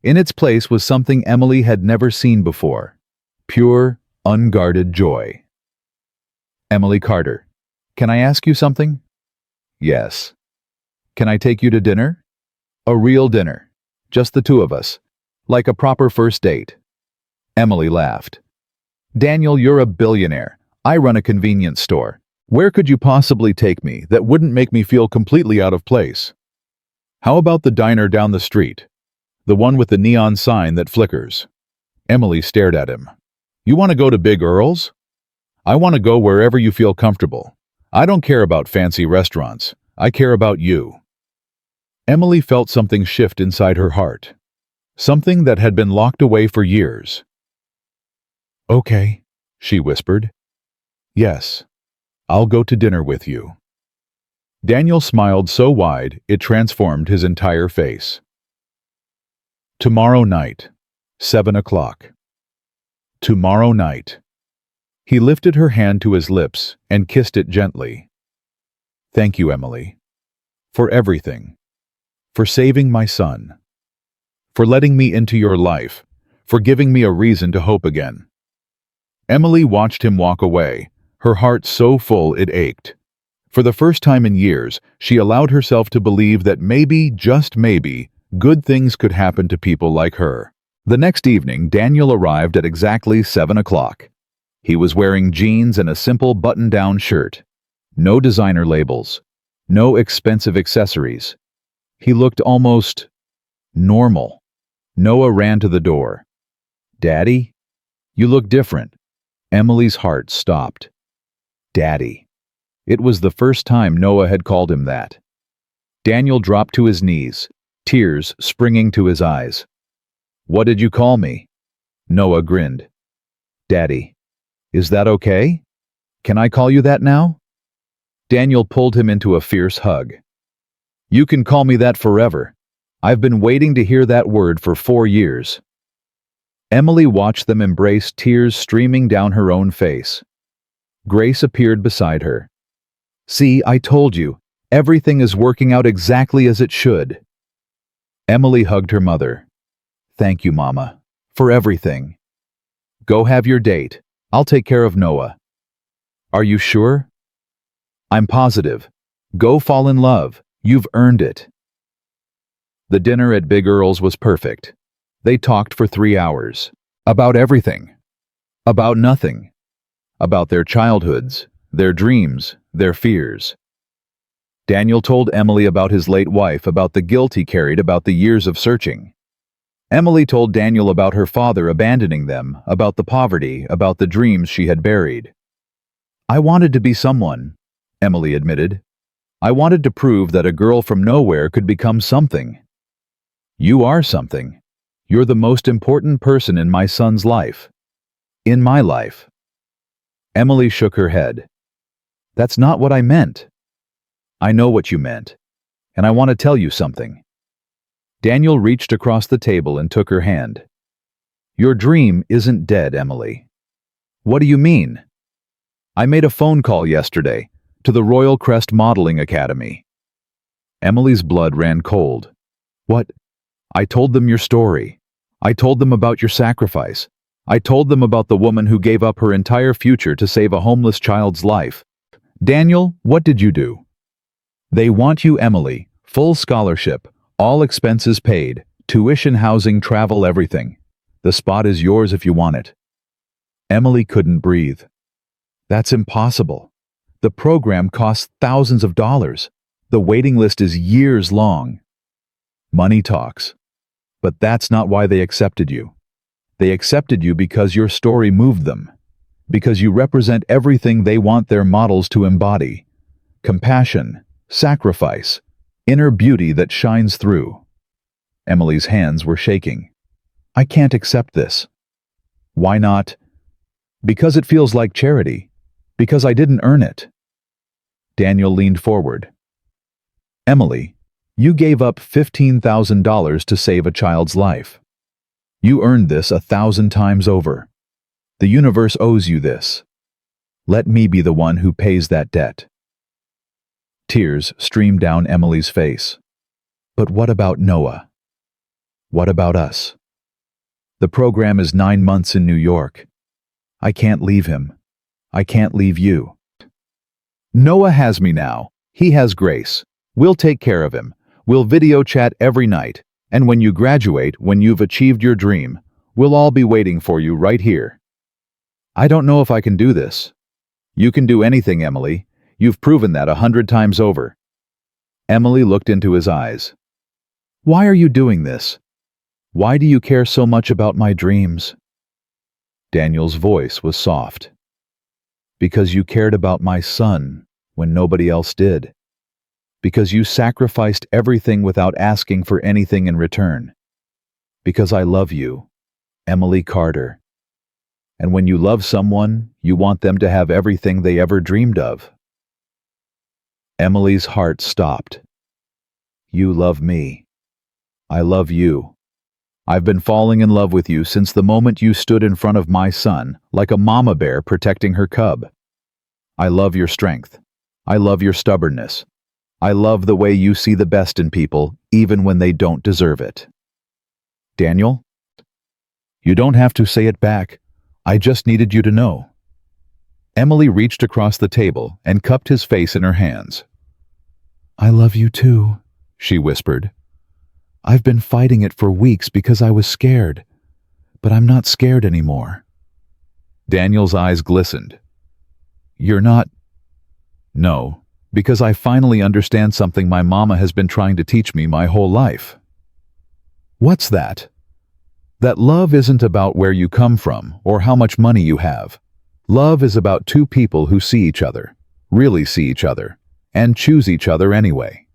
In its place was something Emily had never seen before. Pure, unguarded joy. Emily Carter, can I ask you something? Yes. Can I take you to dinner? A real dinner. Just the two of us. Like a proper first date. Emily laughed. Daniel, you're a billionaire. I run a convenience store. Where could you possibly take me that wouldn't make me feel completely out of place? How about the diner down the street? The one with the neon sign that flickers. Emily stared at him. You want to go to Big Earl's? I want to go wherever you feel comfortable. I don't care about fancy restaurants. I care about you. Emily felt something shift inside her heart. Something that had been locked away for years. Okay, she whispered. Yes, I'll go to dinner with you. Daniel smiled so wide it transformed his entire face. Tomorrow night, 7 o'clock. Tomorrow night. He lifted her hand to his lips and kissed it gently. Thank you, Emily. For everything. For saving my son. For letting me into your life. For giving me a reason to hope again. Emily watched him walk away, her heart so full it ached. For the first time in years, she allowed herself to believe that maybe, just maybe, good things could happen to people like her. The next evening, Daniel arrived at exactly 7 o'clock. He was wearing jeans and a simple button-down shirt. No designer labels. No expensive accessories. He looked almost normal. Noah ran to the door. Daddy? You look different. Emily's heart stopped. Daddy. It was the first time Noah had called him that. Daniel dropped to his knees, tears springing to his eyes. What did you call me? Noah grinned. Daddy. Is that okay? Can I call you that now? Daniel pulled him into a fierce hug. You can call me that forever. I've been waiting to hear that word for 4 years. Emily watched them embrace, tears streaming down her own face. Grace appeared beside her. See, I told you, everything is working out exactly as it should. Emily hugged her mother. Thank you, Mama, for everything. Go have your date. I'll take care of Noah. Are you sure? I'm positive. Go fall in love. You've earned it. The dinner at Big Earl's was perfect. They talked for 3 hours. About everything. About nothing. About their childhoods, their dreams, their fears. Daniel told Emily about his late wife, about the guilt he carried, about the years of searching. Emily told Daniel about her father abandoning them, about the poverty, about the dreams she had buried. I wanted to be someone, Emily admitted. I wanted to prove that a girl from nowhere could become something. You are something. You're the most important person in my son's life. In my life. Emily shook her head. That's not what I meant. I know what you meant, and I want to tell you something. Daniel reached across the table and took her hand. Your dream isn't dead, Emily. What do you mean? I made a phone call yesterday to the Royal Crest Modeling Academy. Emily's blood ran cold. What? I told them your story. I told them about your sacrifice. I told them about the woman who gave up her entire future to save a homeless child's life. Daniel, what did you do? They want you, Emily. Full scholarship. All expenses paid, tuition, housing, travel, everything. The spot is yours if you want it. Emily couldn't breathe. That's impossible. The program costs thousands of dollars. The waiting list is years long. Money talks. But that's not why they accepted you. They accepted you because your story moved them. Because you represent everything they want their models to embody. Compassion, sacrifice, inner beauty that shines through. Emily's hands were shaking. I can't accept this. Why not? Because it feels like charity. Because I didn't earn it. Daniel leaned forward. Emily, you gave up $15,000 to save a child's life. You earned this 1,000 times over. The universe owes you this. Let me be the one who pays that debt. Tears streamed down Emily's face. But what about Noah? What about us? The program is 9 months in New York. I can't leave him. I can't leave you. Noah has me now. He has Grace. We'll take care of him. We'll video chat every night. And when you graduate, when you've achieved your dream, we'll all be waiting for you right here. I don't know if I can do this. You can do anything, Emily. You've proven that 100 times over. Emily looked into his eyes. Why are you doing this? Why do you care so much about my dreams? Daniel's voice was soft. Because you cared about my son when nobody else did. Because you sacrificed everything without asking for anything in return. Because I love you, Emily Carter. And when you love someone, you want them to have everything they ever dreamed of. Emily's heart stopped. You love me. I love you. I've been falling in love with you since the moment you stood in front of my son, like a mama bear protecting her cub. I love your strength. I love your stubbornness. I love the way you see the best in people, even when they don't deserve it. Daniel? You don't have to say it back. I just needed you to know. Emily reached across the table and cupped his face in her hands. I love you too, she whispered. I've been fighting it for weeks because I was scared, but I'm not scared anymore. Daniel's eyes glistened. You're not? No, because I finally understand something my mama has been trying to teach me my whole life. What's that? That love isn't about where you come from or how much money you have. Love is about two people who see each other, really see each other, and choose each other anyway.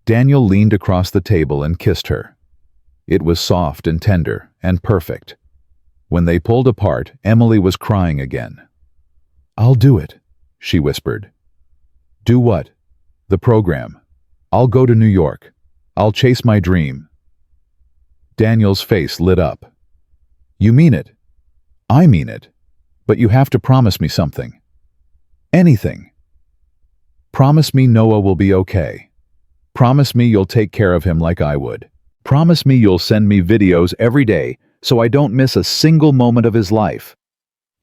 Daniel leaned across the table and kissed her. It was soft and tender and perfect. When they pulled apart, Emily was crying again. I'll do it, she whispered. Do what? The program. I'll go to New York. I'll chase my dream. Daniel's face lit up. You mean it? I mean it. But you have to promise me something. Anything. Promise me Noah will be okay. Promise me you'll take care of him like I would. Promise me you'll send me videos every day so I don't miss a single moment of his life.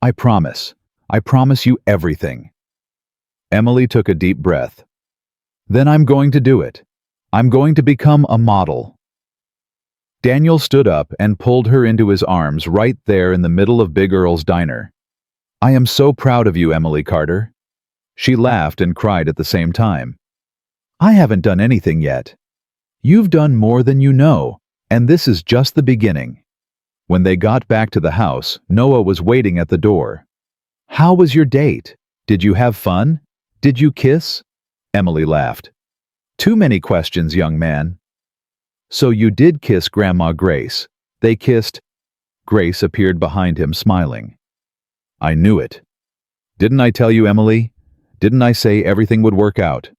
I promise. I promise you everything. Emily took a deep breath. Then I'm going to do it. I'm going to become a model. Daniel stood up and pulled her into his arms right there in the middle of Big Earl's diner. I am so proud of you, Emily Carter. She laughed and cried at the same time. I haven't done anything yet. You've done more than you know, and this is just the beginning. When they got back to the house, Noah was waiting at the door. How was your date? Did you have fun? Did you kiss? Emily laughed. Too many questions, young man. So you did kiss Grandma Grace. They kissed. Grace appeared behind him, smiling. I knew it. Didn't I tell you, Emily? Didn't I say everything would work out?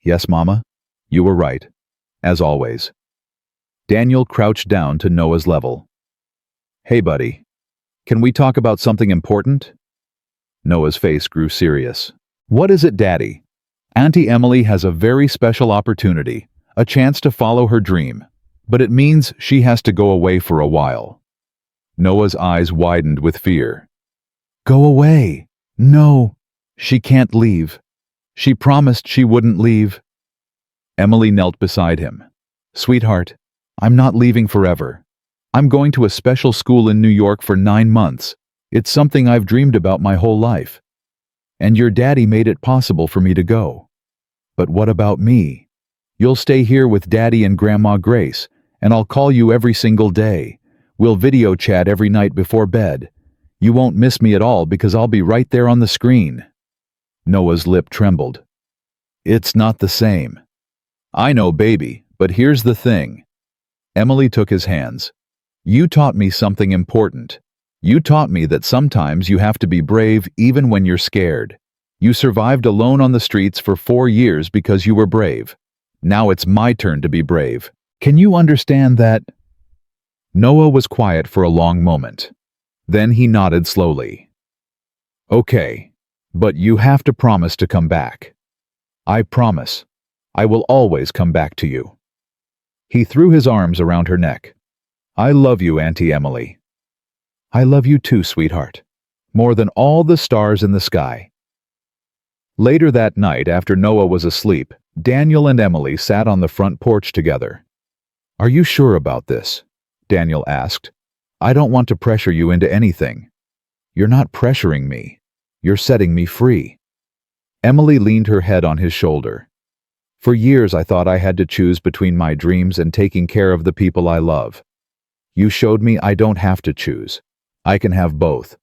Yes, Mama. You were right. As always. Daniel crouched down to Noah's level. Hey, buddy. Can we talk about something important? Noah's face grew serious. What is it, Daddy? Auntie Emily has a very special opportunity, a chance to follow her dream, but it means she has to go away for a while. Noah's eyes widened with fear. Go away. No, she can't leave. She promised she wouldn't leave. Emily knelt beside him. Sweetheart, I'm not leaving forever. I'm going to a special school in New York for 9 months. It's something I've dreamed about my whole life. And your daddy made it possible for me to go. But what about me? You'll stay here with Daddy and Grandma Grace, and I'll call you every single day. We'll video chat every night before bed. You won't miss me at all because I'll be right there on the screen. Noah's lip trembled. It's not the same. I know, baby, but here's the thing. Emily took his hands. You taught me something important. You taught me that sometimes you have to be brave even when you're scared. You survived alone on the streets for 4 years because you were brave. Now it's my turn to be brave. Can you understand that? Noah was quiet for a long moment. Then he nodded slowly. Okay, but you have to promise to come back. I promise. I will always come back to you." He threw his arms around her neck. "I love you, Auntie Emily." "I love you too, sweetheart. More than all the stars in the sky." Later that night, after Noah was asleep, Daniel and Emily sat on the front porch together. "Are you sure about this?" Daniel asked. "I don't want to pressure you into anything." "You're not pressuring me. You're setting me free." Emily leaned her head on his shoulder. "For years I thought I had to choose between my dreams and taking care of the people I love. You showed me I don't have to choose. I can have both.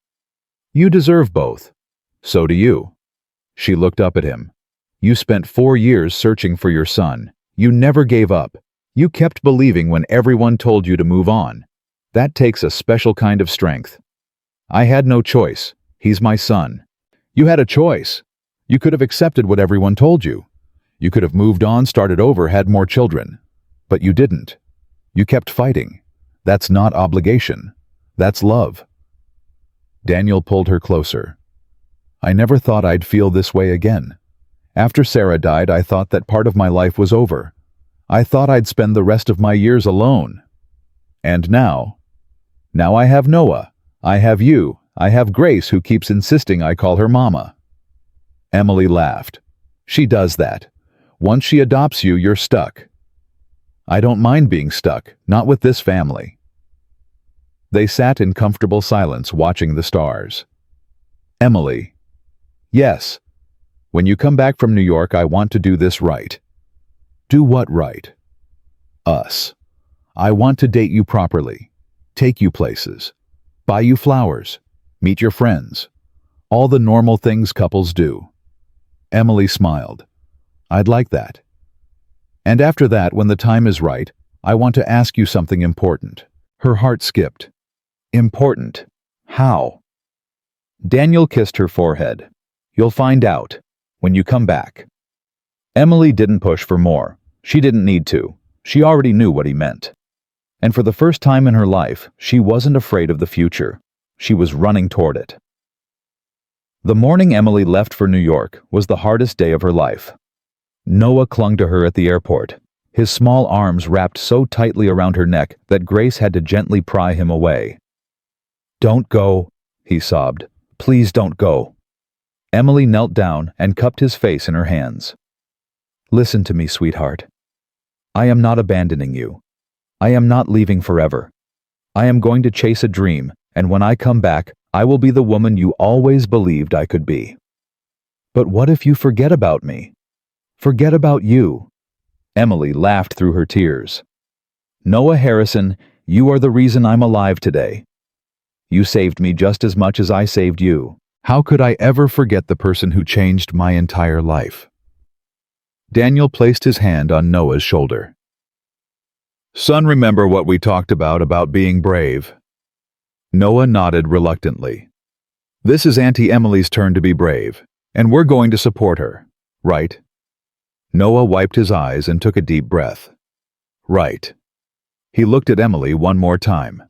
You deserve both. So do you." She looked up at him. "You spent 4 years searching for your son. You never gave up. You kept believing when everyone told you to move on. That takes a special kind of strength." "I had no choice. He's my son." "You had a choice. You could have accepted what everyone told you. You could have moved on, started over, had more children. But you didn't. You kept fighting. That's not obligation. That's love." Daniel pulled her closer. "I never thought I'd feel this way again. After Sarah died, I thought that part of my life was over. I thought I'd spend the rest of my years alone. And now I have Noah. I have you. I have Grace, who keeps insisting I call her Mama." Emily laughed. "She does that. Once she adopts you, you're stuck." "I don't mind being stuck, not with this family." They sat in comfortable silence, watching the stars. "Emily." "Yes. When you come back from New York, I want to do this right." "Do what right?" "Us. I want to date you properly, take you places, buy you flowers, meet your friends, all the normal things couples do." Emily smiled. "I'd like that. And after that, when the time is right, I want to ask you something important." Her heart skipped. "Important? How?" Daniel kissed her forehead. "You'll find out when you come back." Emily didn't push for more. She didn't need to. She already knew what he meant. And for the first time in her life, she wasn't afraid of the future. She was running toward it. The morning Emily left for New York was the hardest day of her life. Noah clung to her at the airport, his small arms wrapped so tightly around her neck that Grace had to gently pry him away. "Don't go," he sobbed. "Please don't go." Emily knelt down and cupped his face in her hands. "Listen to me, sweetheart. I am not abandoning you. I am not leaving forever. I am going to chase a dream, and when I come back, I will be the woman you always believed I could be." "But what if you forget about me? Forget about you?" Emily laughed through her tears. "Noah Harrison, you are the reason I'm alive today. You saved me just as much as I saved you. How could I ever forget the person who changed my entire life?" Daniel placed his hand on Noah's shoulder. "Son, remember what we talked about being brave?" Noah nodded reluctantly. "This is Auntie Emily's turn to be brave, and we're going to support her, right?" Noah wiped his eyes and took a deep breath. "Right." He looked at Emily one more time.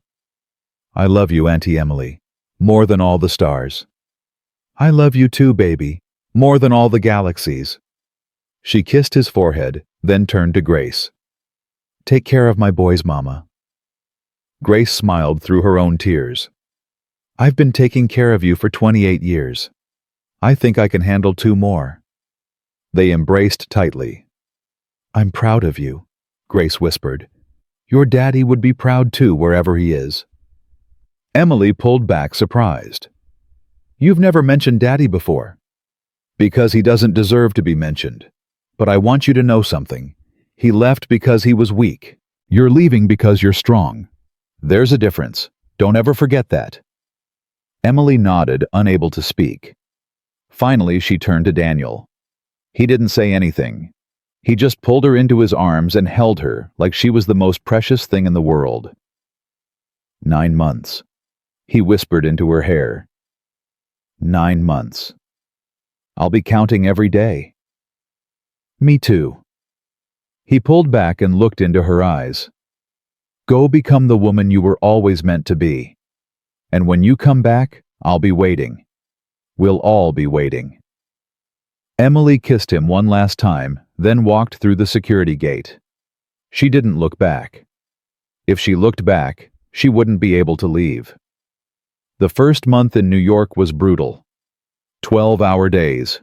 "I love you, Auntie Emily, more than all the stars." "I love you too, baby, more than all the galaxies." She kissed his forehead, then turned to Grace. "Take care of my boys, Mama." Grace smiled through her own tears. "I've been taking care of you for 28 years. I think I can handle 2 more." They embraced tightly. "I'm proud of you," Grace whispered. "Your daddy would be proud too, wherever he is." Emily pulled back, surprised. "You've never mentioned Daddy before." "Because he doesn't deserve to be mentioned. But I want you to know something. He left because he was weak. You're leaving because you're strong. There's a difference. Don't ever forget that." Emily nodded, unable to speak. Finally, she turned to Daniel. He didn't say anything. He just pulled her into his arms and held her like she was the most precious thing in the world. 9 months. He whispered into her hair. 9 months. I'll be counting every day. Me too. He pulled back and looked into her eyes. Go become the woman you were always meant to be. And when you come back, I'll be waiting. We'll all be waiting. Emily kissed him one last time, then walked through the security gate. She didn't look back. If she looked back, she wouldn't be able to leave. The first month in New York was brutal. 12-hour days.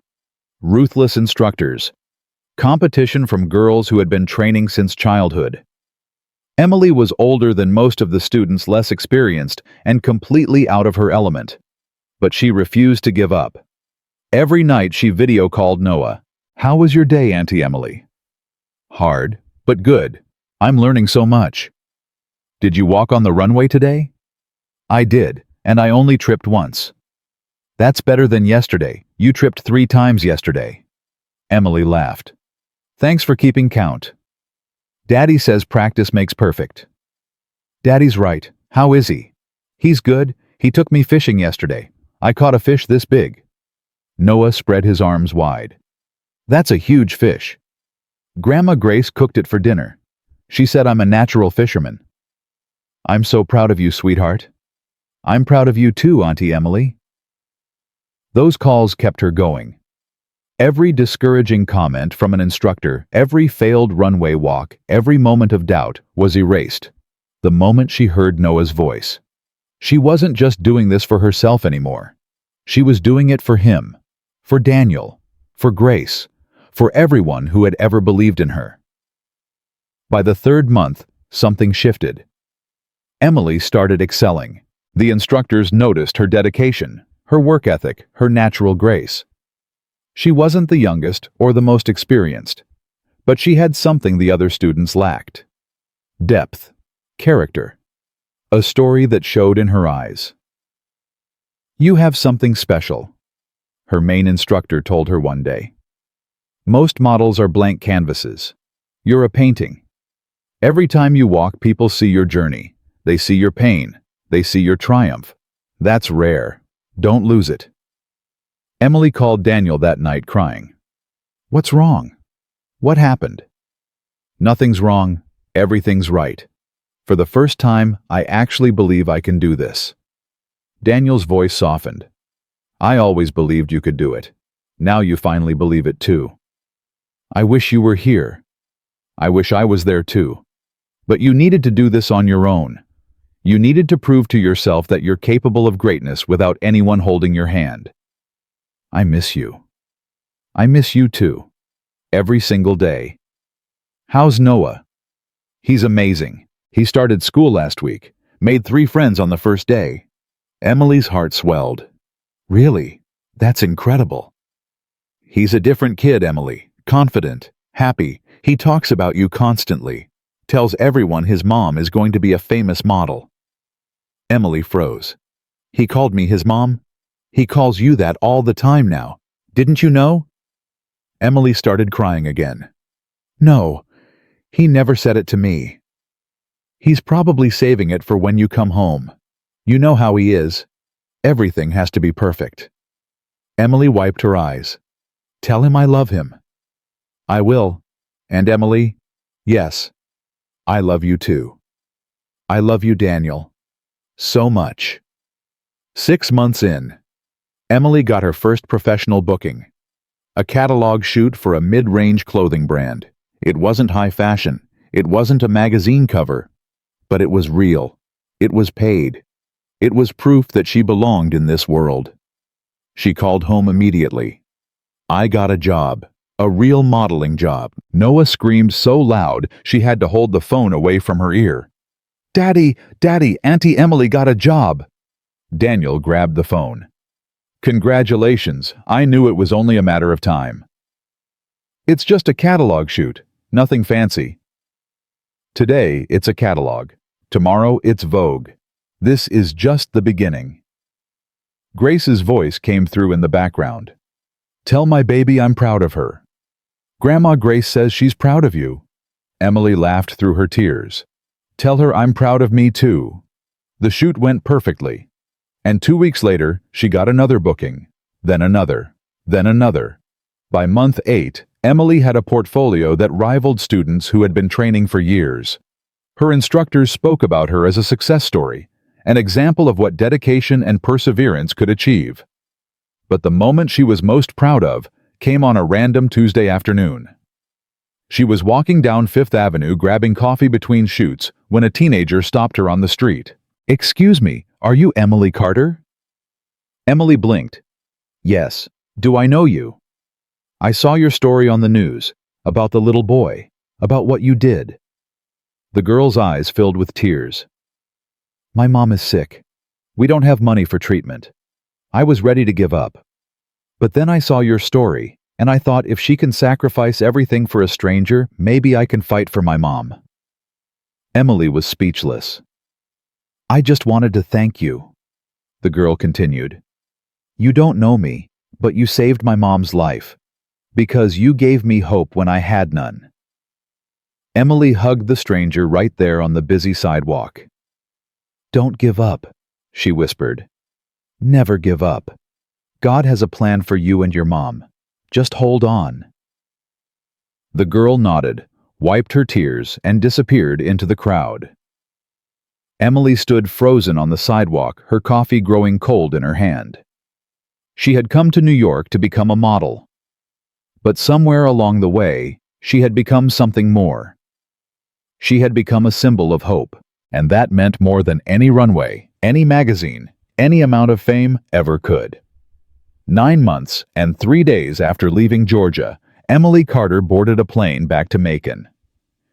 Ruthless instructors. Competition from girls who had been training since childhood. Emily was older than most of the students, less experienced, and completely out of her element. But she refused to give up. Every night she video called Noah. "How was your day, Auntie Emily?" "Hard, but good. I'm learning so much." "Did you walk on the runway today?" "I did, and I only tripped once." "That's better than yesterday. You tripped 3 times yesterday." Emily laughed. "Thanks for keeping count." "Daddy says practice makes perfect." "Daddy's right. How is he?" "He's good. He took me fishing yesterday. I caught a fish this big." Noah spread his arms wide. "That's a huge fish." "Grandma Grace cooked it for dinner. She said I'm a natural fisherman." "I'm so proud of you, sweetheart." "I'm proud of you too, Auntie Emily." Those calls kept her going. Every discouraging comment from an instructor, every failed runway walk, every moment of doubt was erased the moment she heard Noah's voice. She wasn't just doing this for herself anymore. She was doing it for him, for Daniel, for Grace, for everyone who had ever believed in her. By the 3rd month, something shifted. Emily started excelling. The instructors noticed her dedication, her work ethic, her natural grace. She wasn't the youngest or the most experienced, but she had something the other students lacked. Depth, character, a story that showed in her eyes. "You have something special," her main instructor told her one day. "Most models are blank canvases. You're a painting. Every time you walk, people see your journey. They see your pain. They see your triumph. That's rare. Don't lose it." Emily called Daniel that night crying. "What's wrong? What happened?" "Nothing's wrong. Everything's right. For the first time, I actually believe I can do this." Daniel's voice softened. "I always believed you could do it. Now you finally believe it too. I wish you were here. I wish I was there too. But you needed to do this on your own. You needed to prove to yourself that you're capable of greatness without anyone holding your hand. I miss you. I miss you too. Every single day." "How's Noah?" "He's amazing. He started school last week. Made 3 friends on the first day." Emily's heart swelled. "Really? That's incredible." "He's a different kid, Emily. Confident, happy. He talks about you constantly. Tells everyone his mom is going to be a famous model." Emily froze. "He called me his mom? He calls you that all the time now. Didn't you know?" Emily started crying again. "No, he never said it to me." "He's probably saving it for when you come home. You know how he is. Everything has to be perfect." Emily wiped her eyes. "Tell him I love him." "I will. And Emily, yes, I love you too. I love you, Daniel. So much." 6 months in, Emily got her first professional booking. A catalog shoot for a mid-range clothing brand. It wasn't high fashion. It wasn't a magazine cover. But it was real. It was paid. It was proof that she belonged in this world. She called home immediately. "I got a job. A real modeling job." Noah screamed so loud she had to hold the phone away from her ear. "Daddy, Daddy, Auntie Emily got a job." Daniel grabbed the phone. "Congratulations. I knew it was only a matter of time." "It's just a catalog shoot. Nothing fancy." Today, it's a catalog. Tomorrow, it's Vogue. This is just the beginning. Grace's voice came through in the background. "Tell my baby I'm proud of her." "Grandma Grace says she's proud of you." Emily laughed through her tears. "Tell her I'm proud of me too." The shoot went perfectly. And 2 weeks later, she got another booking. Then another. Then another. By month 8, Emily had a portfolio that rivaled students who had been training for years. Her instructors spoke about her as a success story, an example of what dedication and perseverance could achieve. But the moment she was most proud of came on a random Tuesday afternoon. She was walking down Fifth Avenue grabbing coffee between shoots when a teenager stopped her on the street. "Excuse me, are you Emily Carter?" Emily blinked. "Yes. Do I know you?" "I saw your story on the news, about the little boy, about what you did." The girl's eyes filled with tears. "My mom is sick. We don't have money for treatment. I was ready to give up. But then I saw your story, and I thought if she can sacrifice everything for a stranger, maybe I can fight for my mom." Emily was speechless. "I just wanted to thank you," the girl continued. "You don't know me, but you saved my mom's life, because you gave me hope when I had none." Emily hugged the stranger right there on the busy sidewalk. "Don't give up," she whispered. "Never give up. God has a plan for you and your mom. Just hold on." The girl nodded, wiped her tears, and disappeared into the crowd. Emily stood frozen on the sidewalk, her coffee growing cold in her hand. She had come to New York to become a model. But somewhere along the way, she had become something more. She had become a symbol of hope, and that meant more than any runway, any magazine, any amount of fame ever could. 9 months and 3 days after leaving Georgia, Emily Carter boarded a plane back to Macon.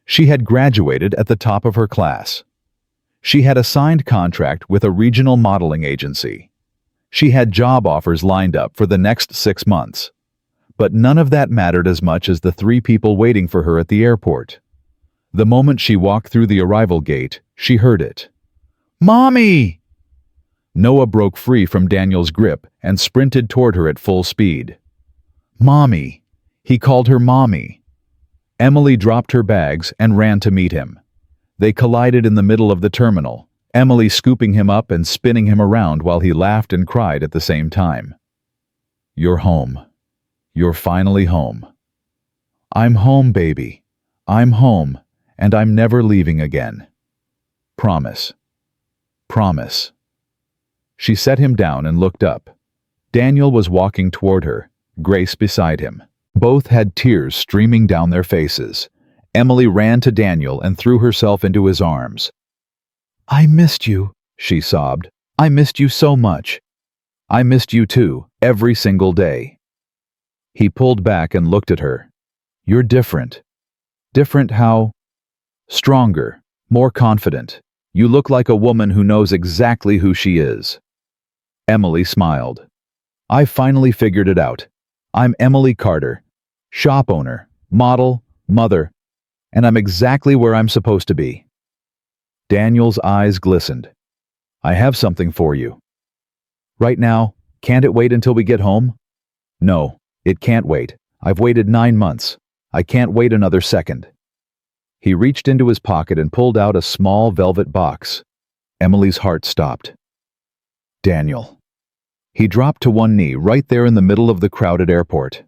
She had graduated at the top of her class. She had a signed contract with a regional modeling agency. She had job offers lined up for the next 6 months. But none of that mattered as much as the 3 people waiting for her at the airport. The moment she walked through the arrival gate, she heard it. "Mommy!" Noah broke free from Daniel's grip and sprinted toward her at full speed. "Mommy!" He called her Mommy. Emily dropped her bags and ran to meet him. They collided in the middle of the terminal, Emily scooping him up and spinning him around while he laughed and cried at the same time. "You're home. You're finally home." "I'm home, baby. I'm home, and I'm never leaving again. Promise. Promise." She set him down and looked up. Daniel was walking toward her, Grace beside him. Both had tears streaming down their faces. Emily ran to Daniel and threw herself into his arms. "I missed you," she sobbed. "I missed you so much." "I missed you too, every single day." He pulled back and looked at her. "You're different." "Different how?" "Stronger, more confident. You look like a woman who knows exactly who she is." Emily smiled. "I finally figured it out. I'm Emily Carter, shop owner, model, mother, and I'm exactly where I'm supposed to be." Daniel's eyes glistened. "I have something for you." "Right now? Can't it wait until we get home?" "No, it can't wait. I've waited 9 months. I can't wait another second." He reached into his pocket and pulled out a small velvet box. Emily's heart stopped. "Daniel." He dropped to one knee right there in the middle of the crowded airport.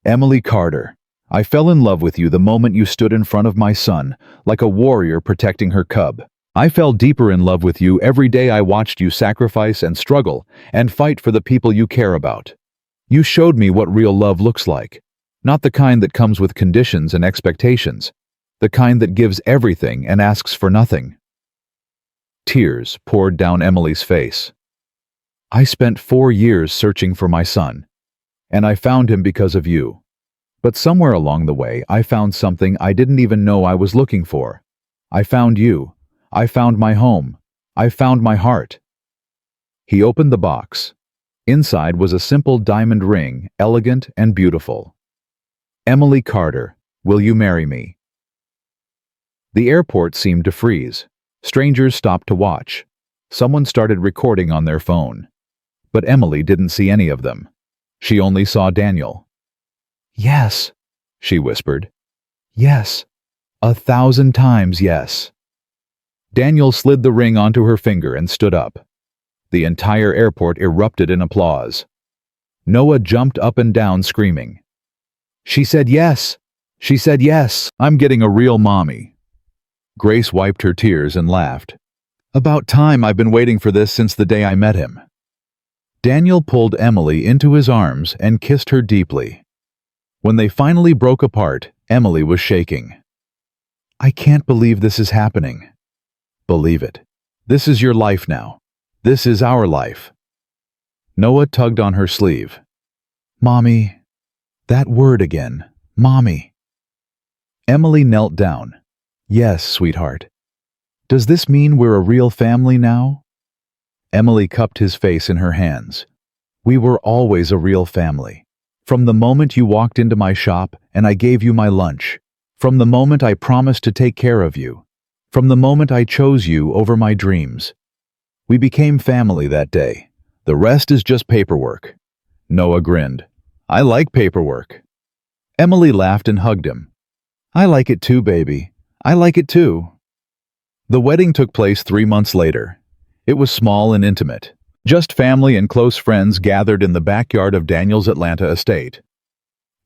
"Emily Carter, I fell in love with you the moment you stood in front of my son, like a warrior protecting her cub. I fell deeper in love with you every day I watched you sacrifice and struggle and fight for the people you care about. You showed me what real love looks like, not the kind that comes with conditions and expectations, the kind that gives everything and asks for nothing." Tears poured down Emily's face. "I spent 4 years searching for my son, and I found him because of you. But somewhere along the way, I found something I didn't even know I was looking for. I found you. I found my home. I found my heart." He opened the box. Inside was a simple diamond ring, elegant and beautiful. "Emily Carter, will you marry me?" The airport seemed to freeze. Strangers stopped to watch. Someone started recording on their phone. But Emily didn't see any of them. She only saw Daniel. "Yes," she whispered. "Yes. 1,000 times yes." Daniel slid the ring onto her finger and stood up. The entire airport erupted in applause. Noah jumped up and down screaming. "She said yes! She said yes! I'm getting a real mommy." Grace wiped her tears and laughed. "About time. I've been waiting for this since the day I met him." Daniel pulled Emily into his arms and kissed her deeply. When they finally broke apart, Emily was shaking. "I can't believe this is happening." "Believe it. This is your life now. This is our life." Noah tugged on her sleeve. "Mommy." That word again. Mommy. Emily knelt down. "Yes, sweetheart. Does this mean we're a real family now?" Emily cupped his face in her hands. "We were always a real family. From the moment you walked into my shop and I gave you my lunch. From the moment I promised to take care of you. From the moment I chose you over my dreams. We became family that day. The rest is just paperwork." Noah grinned. "I like paperwork." Emily laughed and hugged him. "I like it too, baby. I like it too." The wedding took place 3 months later. It was small and intimate. Just family and close friends gathered in the backyard of Daniel's Atlanta estate.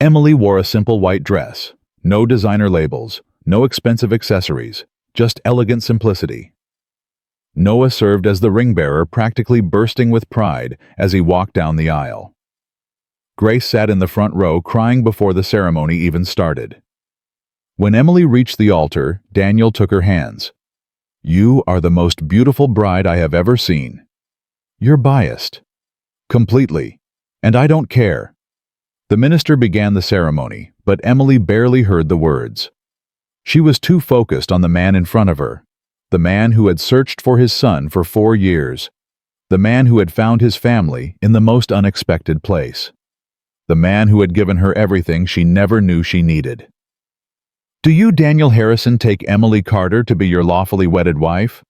Emily wore a simple white dress. No designer labels, no expensive accessories, just elegant simplicity. Noah served as the ring bearer, practically bursting with pride as he walked down the aisle. Grace sat in the front row, crying before the ceremony even started. When Emily reached the altar, Daniel took her hands. "You are the most beautiful bride I have ever seen." "You're biased." "Completely. And I don't care." The minister began the ceremony, but Emily barely heard the words. She was too focused on the man in front of her, the man who had searched for his son for 4 years, the man who had found his family in the most unexpected place, the man who had given her everything she never knew she needed. "Do you, Daniel Harrison, take Emily Carter to be your lawfully wedded wife?"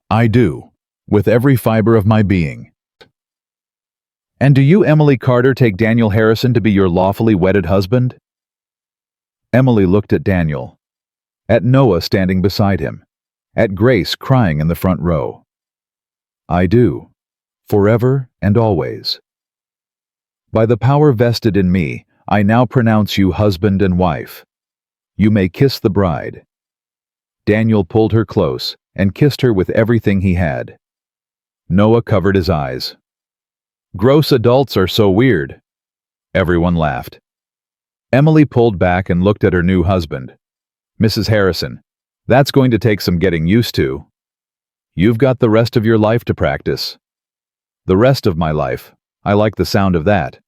"I do, with every fiber of my being." "And do you, Emily Carter, take Daniel Harrison to be your lawfully wedded husband?" Emily looked at Daniel, at Noah standing beside him, at Grace crying in the front row. "I do, forever and always. By the power vested in me, I now pronounce you husband and wife. You may kiss the bride." Daniel pulled her close and kissed her with everything he had. Noah covered his eyes. "Gross adults are so weird." Everyone laughed. Emily pulled back and looked at her new husband. "Mrs. Harrison, that's going to take some getting used to. You've got the rest of your life to practice." "The rest of my life. I like the sound of that."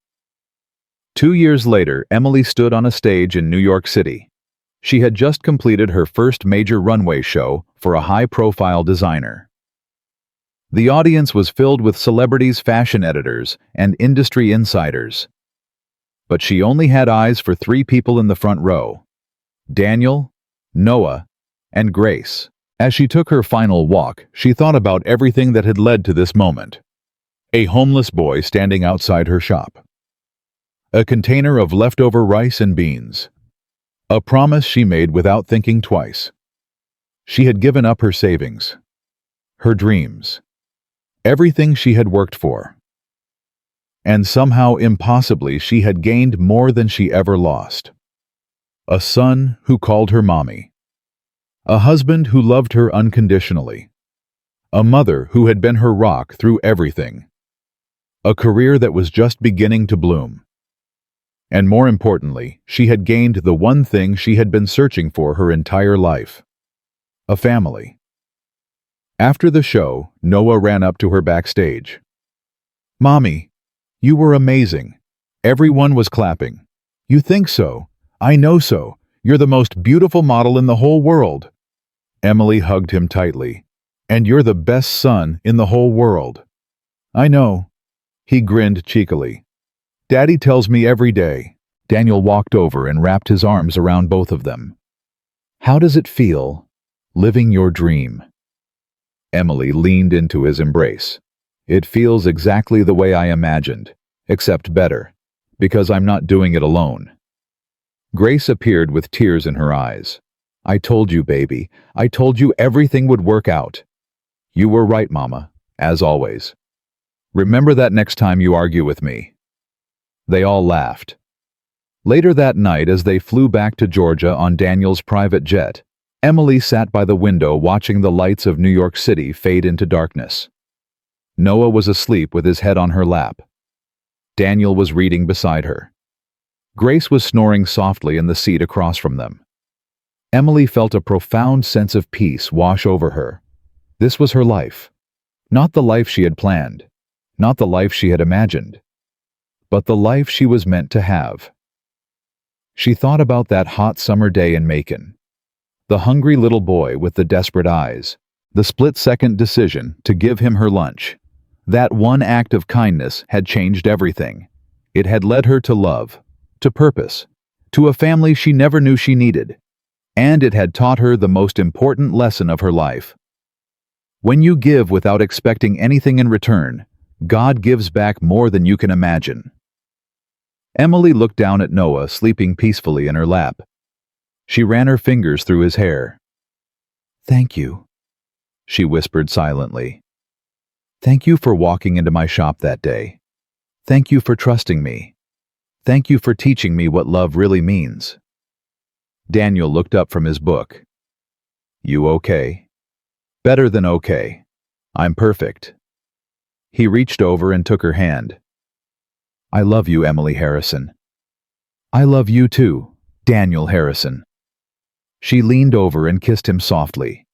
2 years later, Emily stood on a stage in New York City. She had just completed her first major runway show for a high-profile designer. The audience was filled with celebrities, fashion editors, and industry insiders. But she only had eyes for 3 people in the front row: Daniel, Noah, and Grace. As she took her final walk, she thought about everything that had led to this moment. A homeless boy standing outside her shop. A container of leftover rice and beans. A promise she made without thinking twice. She had given up her savings, her dreams, everything she had worked for. And somehow, impossibly, she had gained more than she ever lost. A son who called her mommy. A husband who loved her unconditionally. A mother who had been her rock through everything. A career that was just beginning to bloom. And more importantly, she had gained the one thing she had been searching for her entire life: a family. After the show, Noah ran up to her backstage. "Mommy, you were amazing. Everyone was clapping." "You think so? I know so. You're the most beautiful model in the whole world." Emily hugged him tightly. "And you're the best son in the whole world." "I know." He grinned cheekily. "Daddy tells me every day." Daniel walked over and wrapped his arms around both of them. "How does it feel, living your dream?" Emily leaned into his embrace. "It feels exactly the way I imagined, except better, because I'm not doing it alone." Grace appeared with tears in her eyes. "I told you, baby. I told you everything would work out." "You were right, Mama, as always. Remember that next time you argue with me." They all laughed. Later that night, as they flew back to Georgia on Daniel's private jet, Emily sat by the window watching the lights of New York City fade into darkness. Noah was asleep with his head on her lap. Daniel was reading beside her. Grace was snoring softly in the seat across from them. Emily felt a profound sense of peace wash over her. This was her life. Not the life she had planned, not the life she had imagined, but the life she was meant to have. She thought about that hot summer day in Macon. The hungry little boy with the desperate eyes, the split-second decision to give him her lunch. That one act of kindness had changed everything. It had led her to love, to purpose, to a family she never knew she needed. And it had taught her the most important lesson of her life. When you give without expecting anything in return, God gives back more than you can imagine. Emily looked down at Noah sleeping peacefully in her lap. She ran her fingers through his hair. "Thank you," she whispered silently. "Thank you for walking into my shop that day. Thank you for trusting me. Thank you for teaching me what love really means." Daniel looked up from his book. "You okay?" "Better than okay. I'm perfect." He reached over and took her hand. "I love you, Emily Harrison." "I love you too, Daniel Harrison." She leaned over and kissed him softly.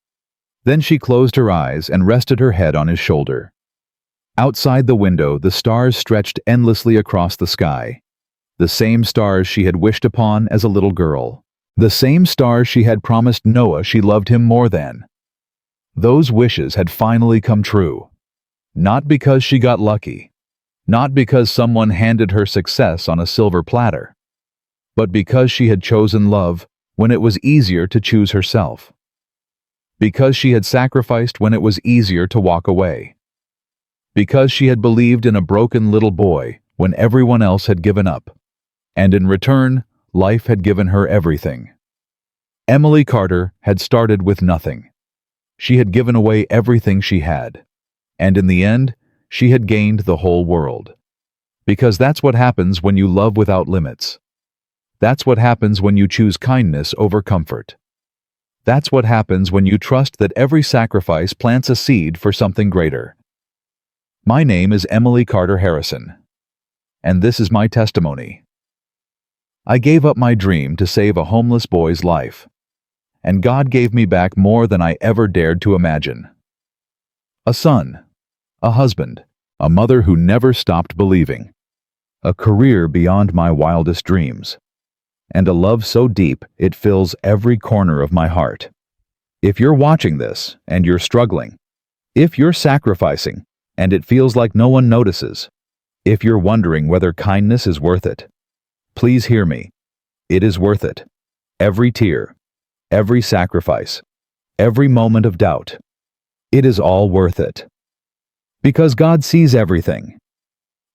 Then she closed her eyes and rested her head on his shoulder. Outside the window, the stars stretched endlessly across the sky. The same stars she had wished upon as a little girl. The same stars she had promised Noah she loved him more than. Those wishes had finally come true. Not because she got lucky. Not because someone handed her success on a silver platter. But because she had chosen love when it was easier to choose herself. Because she had sacrificed when it was easier to walk away. Because she had believed in a broken little boy when everyone else had given up. And in return, life had given her everything. Emily Carter had started with nothing. She had given away everything she had. And in the end, she had gained the whole world. Because that's what happens when you love without limits. That's what happens when you choose kindness over comfort. That's what happens when you trust that every sacrifice plants a seed for something greater. My name is Emily Carter Harrison. And this is my testimony. I gave up my dream to save a homeless boy's life. And God gave me back more than I ever dared to imagine. A son, a husband, a mother who never stopped believing, a career beyond my wildest dreams, and a love so deep it fills every corner of my heart. If you're watching this and you're struggling, if you're sacrificing and it feels like no one notices, if you're wondering whether kindness is worth it, please hear me. It is worth it. Every tear, every sacrifice, every moment of doubt. It is all worth it. Because God sees everything.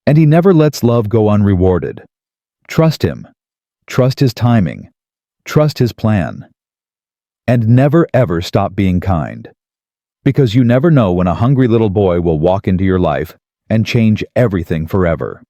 And He never lets love go unrewarded. Trust Him. Trust His timing. Trust His plan. And never ever stop being kind. Because you never know when a hungry little boy will walk into your life and change everything forever.